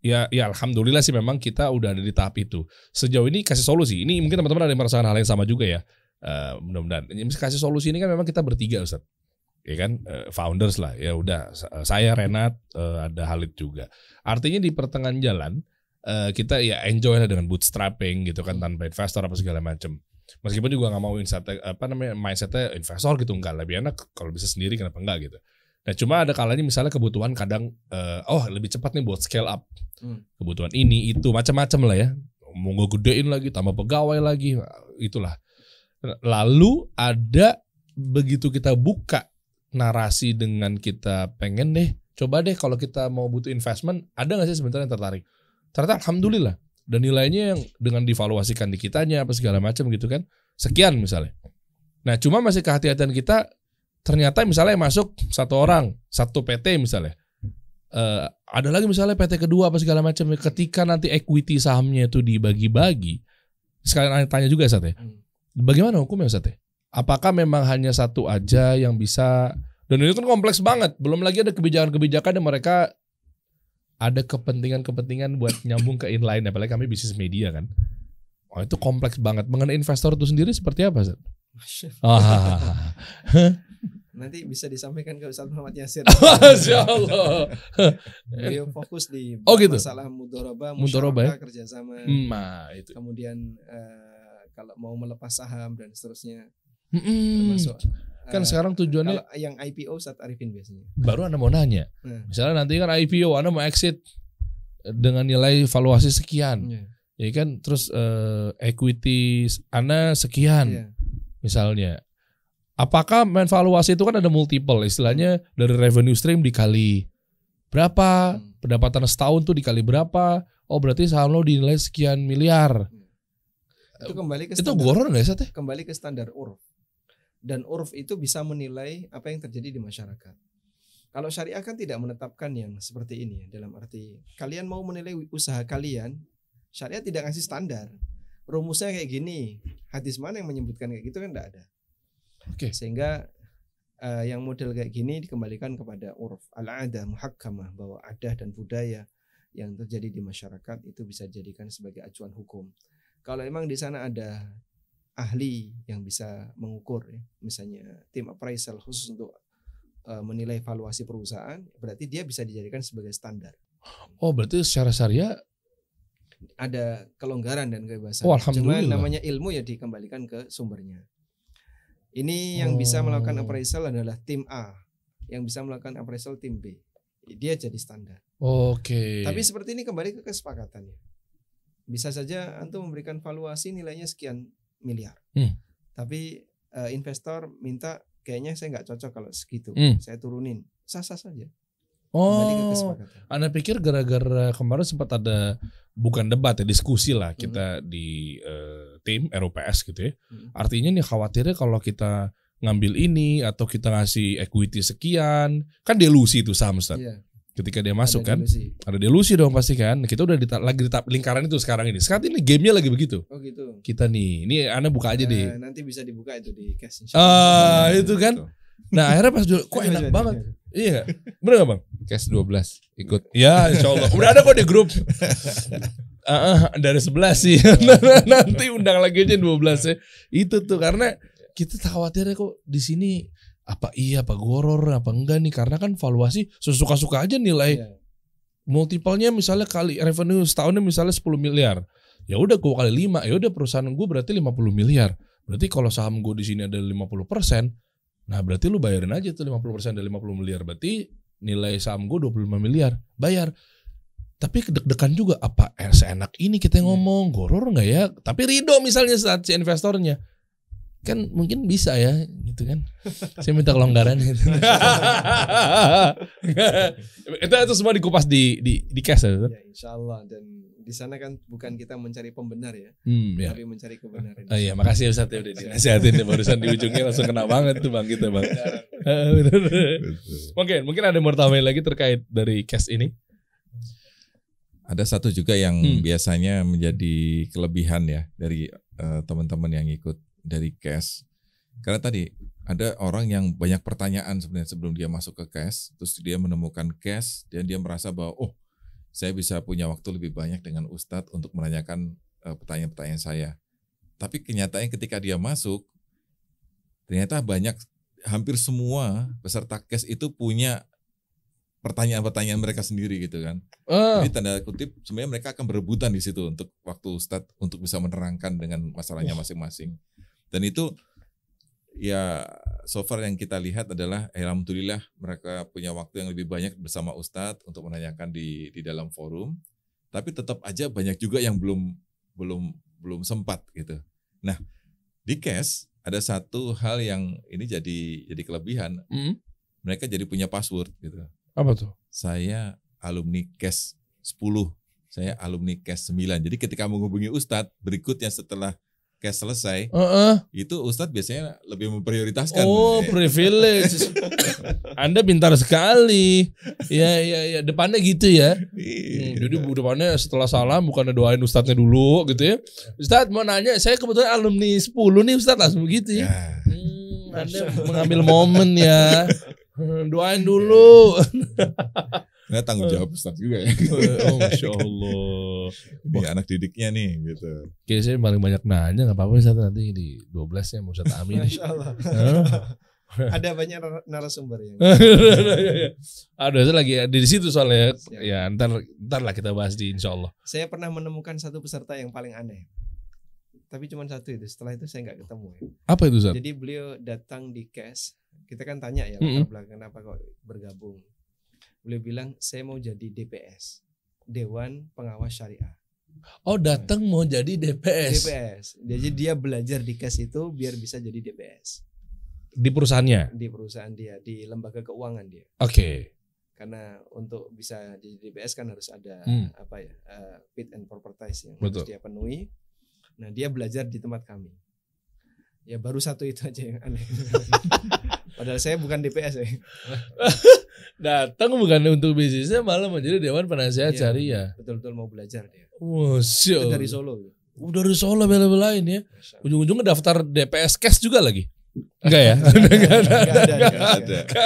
Ya alhamdulillah sih memang kita udah ada di tahap itu. Sejauh ini kasih solusi. Ini mungkin teman-teman ada yang merasakan hal yang sama juga ya. Mudah-mudahan. Kasih solusi ini kan memang kita bertiga Ustaz. Ya kan, founders lah. Ya udah, saya Renat, ada Halid juga. Artinya di pertengahan jalan kita ya enjoy lah dengan bootstrapping gitu kan, tanpa investor apa segala macam. Meskipun juga nggak mau mindsetnya investor gitu, enggak, lebih enak kalau bisa sendiri, kenapa enggak gitu. Nah cuma ada kalanya misalnya kebutuhan kadang lebih cepat nih buat scale up, kebutuhan ini itu macam-macam lah ya, mau gue gedein lagi tambah pegawai lagi, itulah. Lalu ada begitu kita buka narasi dengan kita pengen deh, coba deh kalau kita mau butuh investment, ada nggak sih sebenarnya yang tertarik? Ternyata alhamdulillah, dan nilainya yang dengan divaluasikan di kitanya apa segala macam gitu kan, sekian misalnya. Nah cuma masih kehati-hatian kita. Ternyata misalnya masuk satu orang, satu PT misalnya, ada lagi misalnya PT kedua apa segala macam. Ketika nanti equity sahamnya itu dibagi-bagi, sekalian tanya juga Sate, bagaimana hukumnya Sate? Apakah memang hanya satu aja yang bisa? Dan ini kan kompleks banget. Belum lagi ada kebijakan-kebijakan yang mereka ada kepentingan-kepentingan buat nyambung ke inline. Apalagi kami bisnis media kan. Oh itu kompleks banget. Mengenai investor itu sendiri seperti apa Sate? Nanti bisa disampaikan ke Ustaz Muhammad Yasir. Masya Allah. Beliau fokus di gitu? masalah mudharabah, ya? kerjasama. Itu. Kemudian kalau mau melepas saham dan seterusnya. Termasuk kan sekarang tujuannya kalau yang IPO Ustaz Arifin biasanya. Baru Anda mau nanya. Misalnya nanti kan IPO Anda mau exit dengan nilai valuasi sekian. Ya kan, terus equity Anda sekian. Misalnya. Apakah main valuasi itu kan ada multiple, istilahnya dari revenue stream dikali berapa, pendapatan setahun tuh dikali berapa, oh berarti saham lo dinilai sekian miliar. Itu kembali ke standar, itu goror nggak sih? Kembali ke standar urf. Dan urf itu bisa menilai apa yang terjadi di masyarakat. Kalau syariah kan tidak menetapkan yang seperti ini, dalam arti kalian mau menilai usaha kalian, syariah tidak ngasih standar. Rumusnya kayak gini, hadis mana yang menyebutkan kayak gitu kan tidak ada. Sehingga yang model kayak gini dikembalikan kepada urf, al-adah muhakkamah, bahwa adah dan budaya yang terjadi di masyarakat itu bisa dijadikan sebagai acuan hukum. Kalau memang di sana ada ahli yang bisa mengukur, ya, misalnya tim appraisal khusus untuk menilai valuasi perusahaan, berarti dia bisa dijadikan sebagai standar. Oh, berarti secara syariah Ada kelonggaran dan kebebasan. Oh, Cuma alhamdulillah. namanya ilmu ya dikembalikan ke sumbernya. Ini yang bisa melakukan appraisal adalah tim A, yang bisa melakukan appraisal tim B. Dia jadi standar. Oke. Tapi seperti ini kembali ke kesepakatannya. Bisa saja antum memberikan valuasi nilainya sekian miliar. Tapi investor minta kayaknya saya nggak cocok kalau segitu. Saya turunin. Sah-sah saja. Kembali ke kesepakatan. Anda pikir gara-gara kemarin sempat ada bukan debat ya, diskusi lah kita di tim RUPS gitu ya. Artinya nih khawatirnya kalau kita ngambil ini atau kita ngasih equity sekian, kan delusi itu saham Ustaz. Iya. Ketika dia masuk Ada kan, delusi. ada delusi dong pasti kan. Kita udah lagi di lingkaran itu sekarang ini. Sekarang ini gamenya lagi begitu. Oh gitu. Kita nih, ini Anda buka aja deh. Nanti bisa dibuka itu di cash. insyaallah. Itu kan. Nah akhirnya pas jual, kok enak banget. Iya gak? Bener gak Bang? Cash 12 ikut. Ya insya Allah. Udah ada kok di grup. Dari 11 sih. Nanti undang lagi aja 12 ya. Itu tuh karena kita khawatirnya kok di sini apa goror apa enggak nih, karena kan valuasi sesuka-suka aja nilai. Iya. Multipelnya misalnya kali revenue setahunnya misalnya 10 miliar. Ya udah gue kali 5, ya udah perusahaan gue berarti 50 miliar. Berarti kalau saham gue di sini ada 50%, nah berarti lu bayarin aja tuh 50% dari 50 miliar. Berarti nilai saham gue 25 miliar. Bayar. Tapi deg-degan juga, apa seenak ini kita ngomong, goror enggak ya? Tapi ridho misalnya saat si investornya. Kan mungkin bisa ya gitu kan. Saya minta kelonggaran itu. Itu semua dikupas di cash ya. Ya insyaallah, dan di sana kan bukan kita mencari pembenar ya, Ya. tapi mencari kebenaran. Oh iya, makasih Ustaz ya udah dinasihatin ya, barusan di ujungnya langsung kena banget tuh Bang kita Bang. Mungkin ada mau tambahin lagi terkait dari cash ini. Ada satu juga yang biasanya menjadi kelebihan ya dari teman-teman yang ikut dari cash. Karena tadi ada orang yang banyak pertanyaan sebenarnya sebelum dia masuk ke cash, terus dia menemukan cash dan dia merasa bahwa saya bisa punya waktu lebih banyak dengan Ustadz untuk menanyakan pertanyaan-pertanyaan saya. Tapi kenyataannya ketika dia masuk, ternyata hampir semua peserta cash itu punya pertanyaan-pertanyaan mereka sendiri gitu kan. Jadi tanda kutip sebenarnya mereka akan berebutan di situ untuk waktu Ustadz untuk bisa menerangkan dengan masalahnya masing-masing. Dan itu ya so far yang kita lihat adalah alhamdulillah mereka punya waktu yang lebih banyak bersama Ustadz untuk menanyakan di dalam forum. Tapi tetap aja banyak juga yang belum sempat gitu. Nah, di cash ada satu hal yang ini jadi kelebihan. Mereka jadi punya password gitu. Apa tuh? Saya alumni cash 10, saya alumni cash 9. Jadi ketika menghubungi Ustadz berikutnya setelah cash selesai, itu Ustadz biasanya lebih memprioritaskan. Oh, privilege. Anda pintar sekali. Ya, depannya gitu ya. Jadi depannya setelah salam bukannya doain Ustadznya dulu gitu ya. Ustadz mau nanya, saya kebetulan alumni 10 nih Ustadz, langsung begitu ya. Anda mengambil momen ya. Doain dulu. Nah, tanggung jawab Ustadz juga ya. Oh, Masya Allah. Ini anak didiknya nih gitu. Kayaknya saya paling banyak nanya, gak apa-apa Ustadz, nanti di 12-nya mau Ustadz Amin. Masya Allah. Ada banyak narasumber yang. Ada saya lagi di situ soalnya. Ya ntar lah kita bahas di insya Allah. Saya pernah menemukan satu peserta yang paling aneh. Tapi cuma satu itu. Setelah itu saya nggak ketemu ya. Apa itu Ustadz? Jadi beliau datang di cash. Kita kan tanya ya latar belakang kenapa kok bergabung. Beliau bilang saya mau jadi DPS, Dewan Pengawas Syariah. Oh, datang mau jadi DPS. DPS. Jadi dia belajar di cash itu biar bisa jadi DPS. Di perusahaannya? Di perusahaan dia, di lembaga keuangan dia. Oke. Karena untuk bisa jadi DPS kan harus ada fit and properties yang Betul. harus dia penuhi. Nah, dia belajar di tempat kami. Ya baru satu itu aja yang aneh. Padahal saya bukan DPS ya. Datang bukan untuk bisnisnya, malah menjadi Dewan Penasehat Syariah. Betul-betul mau belajar dia. Itu dari Solo. Udah dari Solo bela-belain ya. Ujung-ujungnya daftar DPS cash juga lagi. Enggak ya? Enggak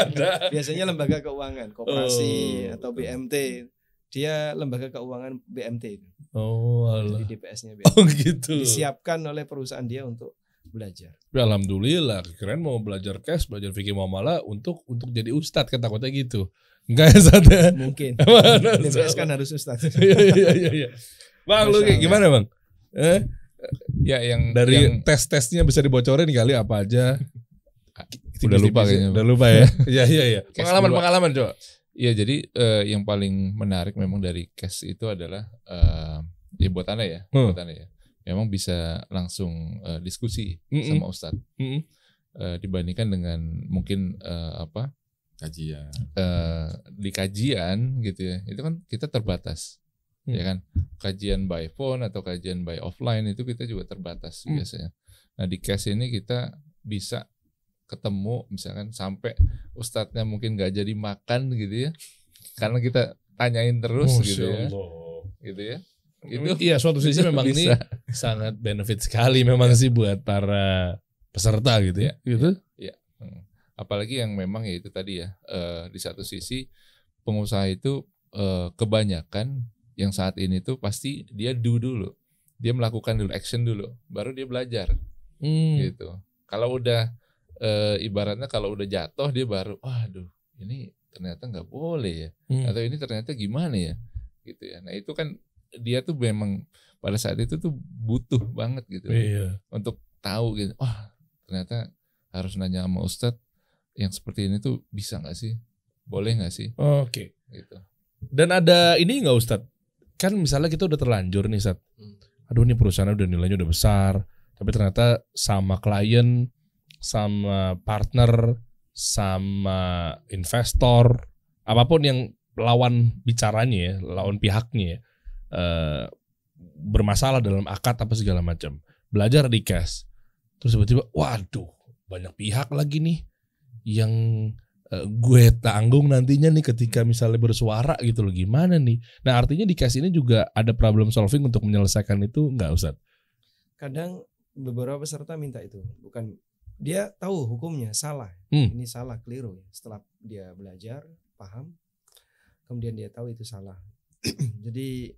ada. Biasanya lembaga keuangan, koperasi atau BMT. Dia lembaga keuangan BMT. Oh, jadi DPS-nya BMT. Oh gitu. Disiapkan oleh perusahaan dia untuk belajar. Ya, alhamdulillah, keren mau belajar cash, belajar fikih muamalah untuk jadi ustadz, kan takutnya gitu. Enggak ya, Ustadz? Mungkin. Mana, DBS kan harus ustadz. Iya. Bang, lu gimana, Bang? Ya yang Dari tes-tesnya bisa dibocorin kali apa aja? Udah lupa kayaknya. Udah lupa ya? Iya. Cash Pengalaman coba. Iya, jadi yang paling menarik memang dari cash itu adalah ya buat Anda ya, memang bisa langsung diskusi sama Ustadz. Dibandingkan dengan mungkin Kajian. Di kajian gitu ya, itu kan kita terbatas. Ya kan, kajian by phone atau kajian by offline itu kita juga terbatas biasanya. Nah di cash ini kita bisa ketemu misalkan sampai ustadznya mungkin nggak jadi makan gitu ya, karena kita tanyain terus gitu ya, Itu iya, suatu sisi memang ini sangat benefit sekali memang sih buat para peserta gitu ya. Gitu. Ya. Apalagi yang memang ya itu tadi ya, di satu sisi pengusaha itu kebanyakan yang saat ini tuh pasti dia dulu, dia melakukan dulu, action dulu, baru dia belajar, gitu. Kalau udah ibaratnya kalau udah jatuh dia baru, aduh ini ternyata nggak boleh ya, atau ini ternyata gimana ya, gitu ya. Nah itu kan dia tuh memang pada saat itu tuh butuh banget gitu, untuk tahu gitu, ternyata harus nanya sama ustadz yang seperti ini tuh bisa nggak sih, boleh nggak sih? Oke. Gitu. Dan ada ini nggak Ustadz? Kan misalnya kita udah terlanjur nih Ustadz. Aduh ini perusahaan udah nilainya udah besar, tapi ternyata sama klien, sama partner, sama investor, apapun yang lawan bicaranya ya, lawan pihaknya ya, bermasalah dalam akad apa segala macam. Belajar di cash. Terus tiba-tiba, waduh banyak pihak lagi nih yang gue tanggung nantinya nih ketika misalnya bersuara gitu loh, gimana nih. Nah artinya di cash ini juga ada problem solving untuk menyelesaikan itu enggak Ustaz? Kadang beberapa peserta minta itu, bukan dia tahu hukumnya salah, ini salah, keliru. Setelah dia belajar, paham, kemudian dia tahu itu salah. Jadi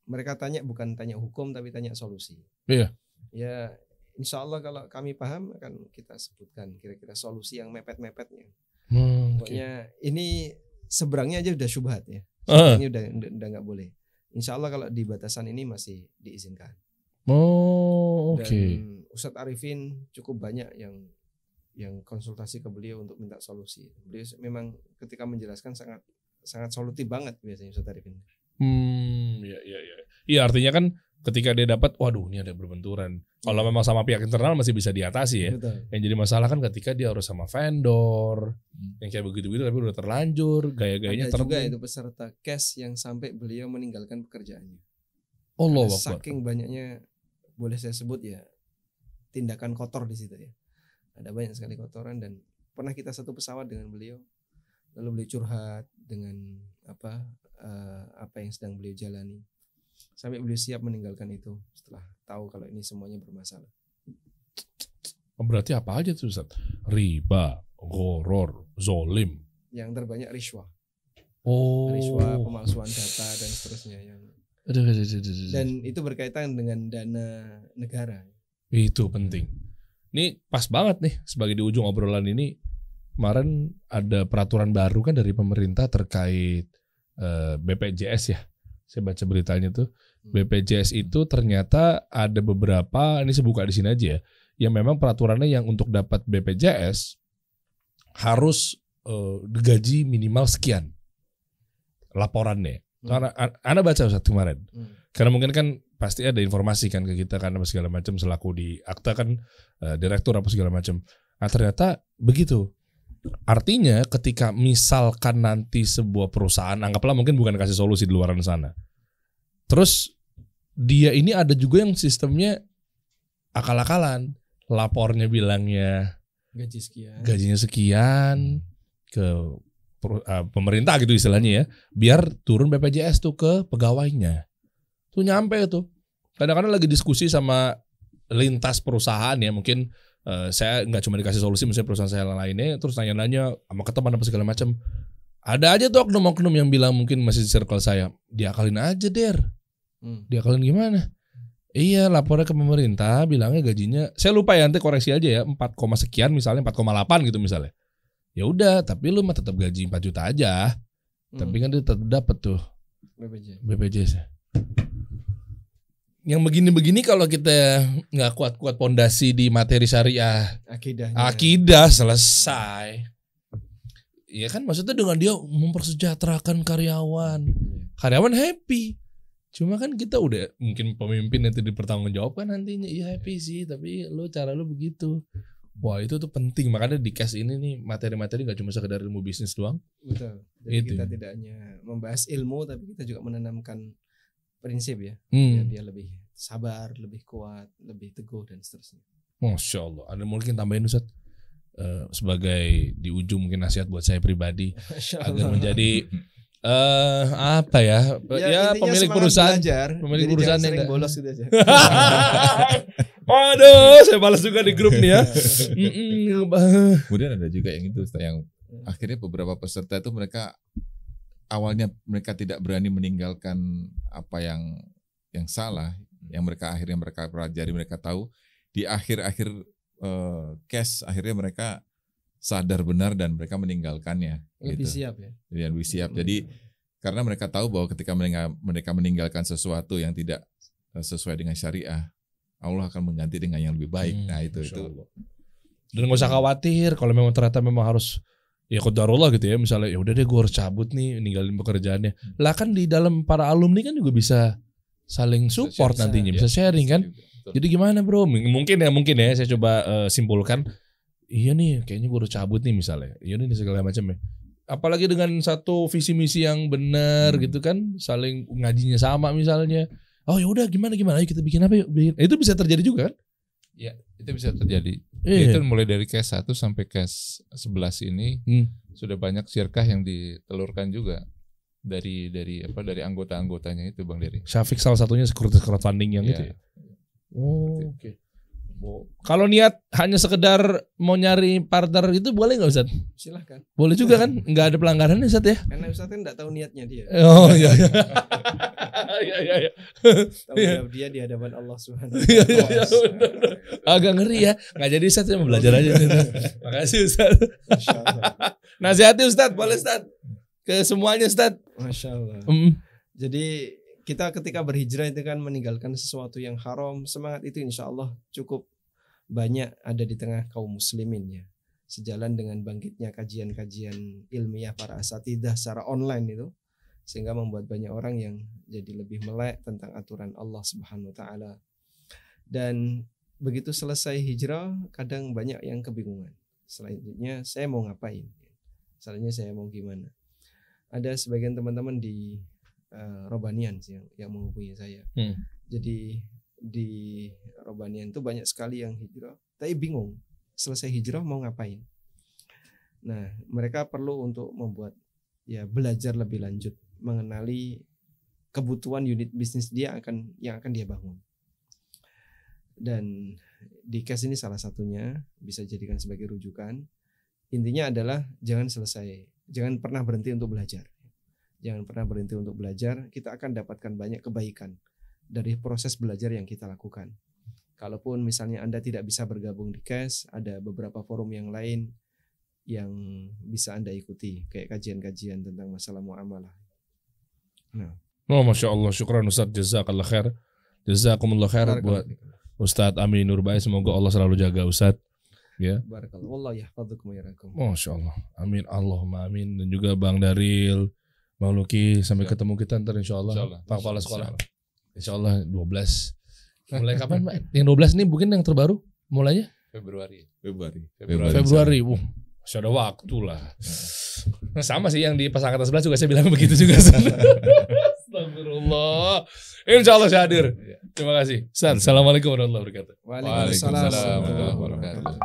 mereka tanya bukan tanya hukum tapi tanya solusi. Iya. Ya insya Allah kalau kami paham akan kita sebutkan kira-kira solusi yang mepet-mepetnya. Pokoknya ini seberangnya aja udah syubhat ya. Ini udah nggak boleh. Insya Allah kalau di batasan ini masih diizinkan. Dan Ustadz Arifin cukup banyak yang konsultasi ke beliau untuk minta solusi. Beliau memang ketika menjelaskan sangat solutif banget biasanya Ustadz Arifin. Iya artinya kan ketika dia dapat, waduh ini ada berbenturan. Kalau memang sama pihak internal masih bisa diatasi ya. Betul. Yang jadi masalah kan ketika dia harus sama vendor, yang kayak begitu-begitu tapi udah terlanjur, gaya-gayanya ada juga itu peserta cash yang sampai beliau meninggalkan pekerjaannya. Allah saking banyaknya, boleh saya sebut ya, tindakan kotor di situ ya. Ada banyak sekali kotoran dan pernah kita satu pesawat dengan beliau, lalu beliau curhat dengan apa yang sedang beliau jalani. Sampai beliau siap meninggalkan itu setelah tahu kalau ini semuanya bermasalah. Berarti apa aja tuh Ustaz? Riba, gharar, zolim. Yang terbanyak rishwah. Rishwah, pemalsuan data dan seterusnya yang. Dan itu berkaitan dengan dana negara. Itu penting. Ini pas banget nih sebagai di ujung obrolan ini. Kemarin ada peraturan baru kan dari pemerintah terkait BPJS ya. Saya baca beritanya tuh, BPJS itu ternyata ada beberapa, ini saya buka di sini aja ya, yang memang peraturannya yang untuk dapat BPJS harus digaji minimal sekian laporannya. Karena Anda baca Ustaz kemarin, karena mungkin kan pasti ada informasi kan ke kita karena segala macam selaku di akta kan direktur apa segala macam. Nah ternyata begitu. Artinya ketika misalkan nanti sebuah perusahaan, anggaplah mungkin bukan kasih solusi di luaran sana, terus dia ini ada juga yang sistemnya akal-akalan, lapornya bilangnya gajinya sekian ke pemerintah gitu istilahnya ya, biar turun BPJS tuh ke pegawainya, tuh nyampe tuh. Kadang-kadang lagi diskusi sama lintas perusahaan ya, mungkin saya nggak cuma dikasih solusi, misalnya perusahaan saya lainnya, terus nanya-nanya sama ke teman apa segala macam. Ada aja tuh oknum-oknum yang bilang mungkin masih di circle saya, diakalin aja Der. Diakalin gimana? Iya, lapornya ke pemerintah, bilangnya gajinya, saya lupa ya, nanti koreksi aja ya, 4, sekian misalnya, 4,8 gitu misalnya. Ya udah, tapi lu mah tetap gaji 4 juta aja. Tapi kan dia tetap dapat tuh BPJS. Yang begini-begini kalau kita nggak kuat-kuat pondasi di materi syariah, akidah selesai. Iya kan, maksudnya dengan dia mempersejahterakan karyawan happy. Cuma kan kita udah mungkin pemimpin nanti dipertanggungjawabkan nantinya, iya happy sih, tapi cara lu begitu. Wah itu tuh penting, makanya di cast ini nih materi-materi nggak cuma sekedar ilmu bisnis doang. Betul. Jadi Gitu. kita tidak hanya membahas ilmu, tapi kita juga menanamkan prinsip ya. Biar dia lebih sabar, lebih kuat, lebih teguh dan seterusnya. Masya Allah. Ada mungkin tambahin Ustaz? Sebagai di ujung mungkin nasihat buat saya pribadi agar menjadi apa ya? Ya pemilik perusahaan. Pemilik perusahaan yang bolos gitu aja. Aduh, saya balas juga di grup nih ya. Kemudian ada juga yang itu, yang akhirnya beberapa peserta itu mereka awalnya mereka tidak berani meninggalkan apa yang salah, yang akhirnya mereka pelajari, mereka tahu di akhir-akhir case akhirnya mereka sadar benar dan mereka meninggalkannya. Lebih gitu. siap ya. Lebih siap. Jadi karena mereka tahu bahwa ketika mereka meninggalkan sesuatu yang tidak sesuai dengan syariah, Allah akan mengganti dengan yang lebih baik. Nah itu. Dan nggak usah khawatir kalau memang ternyata memang harus ya qadarullah gitu ya, misalnya ya udah deh gue harus cabut nih, ninggalin pekerjaannya. Lah kan di dalam para alumni kan juga bisa saling support nantinya, bisa sharing kan. Jadi gimana bro? Mungkin ya saya coba simpulkan. Iya nih, kayaknya gue harus cabut nih misalnya. Iya nih segala macam ya. Apalagi dengan satu visi misi yang benar gitu kan, saling ngajinya sama misalnya. Oh ya udah gimana ayo kita bikin apa yuk. Itu bisa terjadi juga kan? Ya, itu bisa terjadi. Itu mulai dari case 1 sampai case 11 ini sudah banyak syirkah yang ditelurkan juga dari anggota-anggotanya itu Bang Dery. Syafiq salah satunya sekuritas crowdfunding yang itu ya. Oh, oke. Kalau niat hanya sekedar mau nyari partner itu boleh nggak Ustaz? Silahkan. Boleh juga kan? Nggak ada pelanggaran Ustaz ya? Karena Ustaz kan nggak tahu niatnya dia. Oh iya. Iya. Tahu jawab dia di hadapan Allah Subhanahu wa Iya. Agak ngeri ya. Nggak jadi Ustaz, saya mau belajar aja. Makasih Ustaz. Nasihati Ustaz, boleh Ustaz? Ke semuanya Ustaz. Masya Allah. Jadi kita ketika berhijrah itu kan meninggalkan sesuatu yang haram. Semangat itu insya Allah cukup banyak ada di tengah kaum muslimin ya. Sejalan dengan bangkitnya kajian-kajian ilmiah para asatidah secara online itu, sehingga membuat banyak orang yang jadi lebih melek tentang aturan Allah Subhanahu wa taala. Dan begitu selesai hijrah, kadang banyak yang kebingungan. Selanjutnya saya mau ngapain? Selanjutnya saya mau gimana? Ada sebagian teman-teman di Robanian sih yang menghubungi saya. Jadi di Robanian itu banyak sekali yang hijrah, tapi bingung selesai hijrah mau ngapain. Nah, mereka perlu untuk membuat belajar lebih lanjut, mengenali kebutuhan unit bisnis dia yang akan dia bangun. Dan di case ini salah satunya bisa jadikan sebagai rujukan. Intinya adalah jangan pernah berhenti untuk belajar. Jangan pernah berhenti untuk belajar, kita akan dapatkan banyak kebaikan dari proses belajar yang kita lakukan. Kalaupun misalnya Anda tidak bisa bergabung di CAS, ada beberapa forum yang lain yang bisa Anda ikuti, kayak kajian-kajian tentang masalah muamalah. Nah. Oh, Masya Allah, syukran Ustaz, jazakallah khair. Jazakumullah khair buat Ustaz Amin Nurbay, semoga Allah selalu jaga Ustaz. Ya. Barakallahu, wallahu yahfadzukum wa yarakum. Masya Allah, amin, Allahumma amin. Dan juga Bang Daril, Bang Luki, sampai ketemu kita ntar insya Allah. Pak Kepala Sekolah. Insya Allah 12. Mulai kapan Pak? Yang 12 ini mungkin yang terbaru mulainya? Februari. Masih ada waktu lah. Sama sih yang di pas angkatan 11 juga saya bilang begitu juga. Astagfirullah. Insya Allah saya hadir. Terima kasih. Assalamualaikum warahmatullahi wabarakatuh. Waalaikumsalam warahmatullahi wabarakatuh.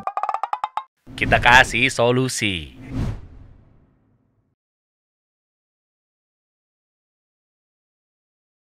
Kita kasih solusi.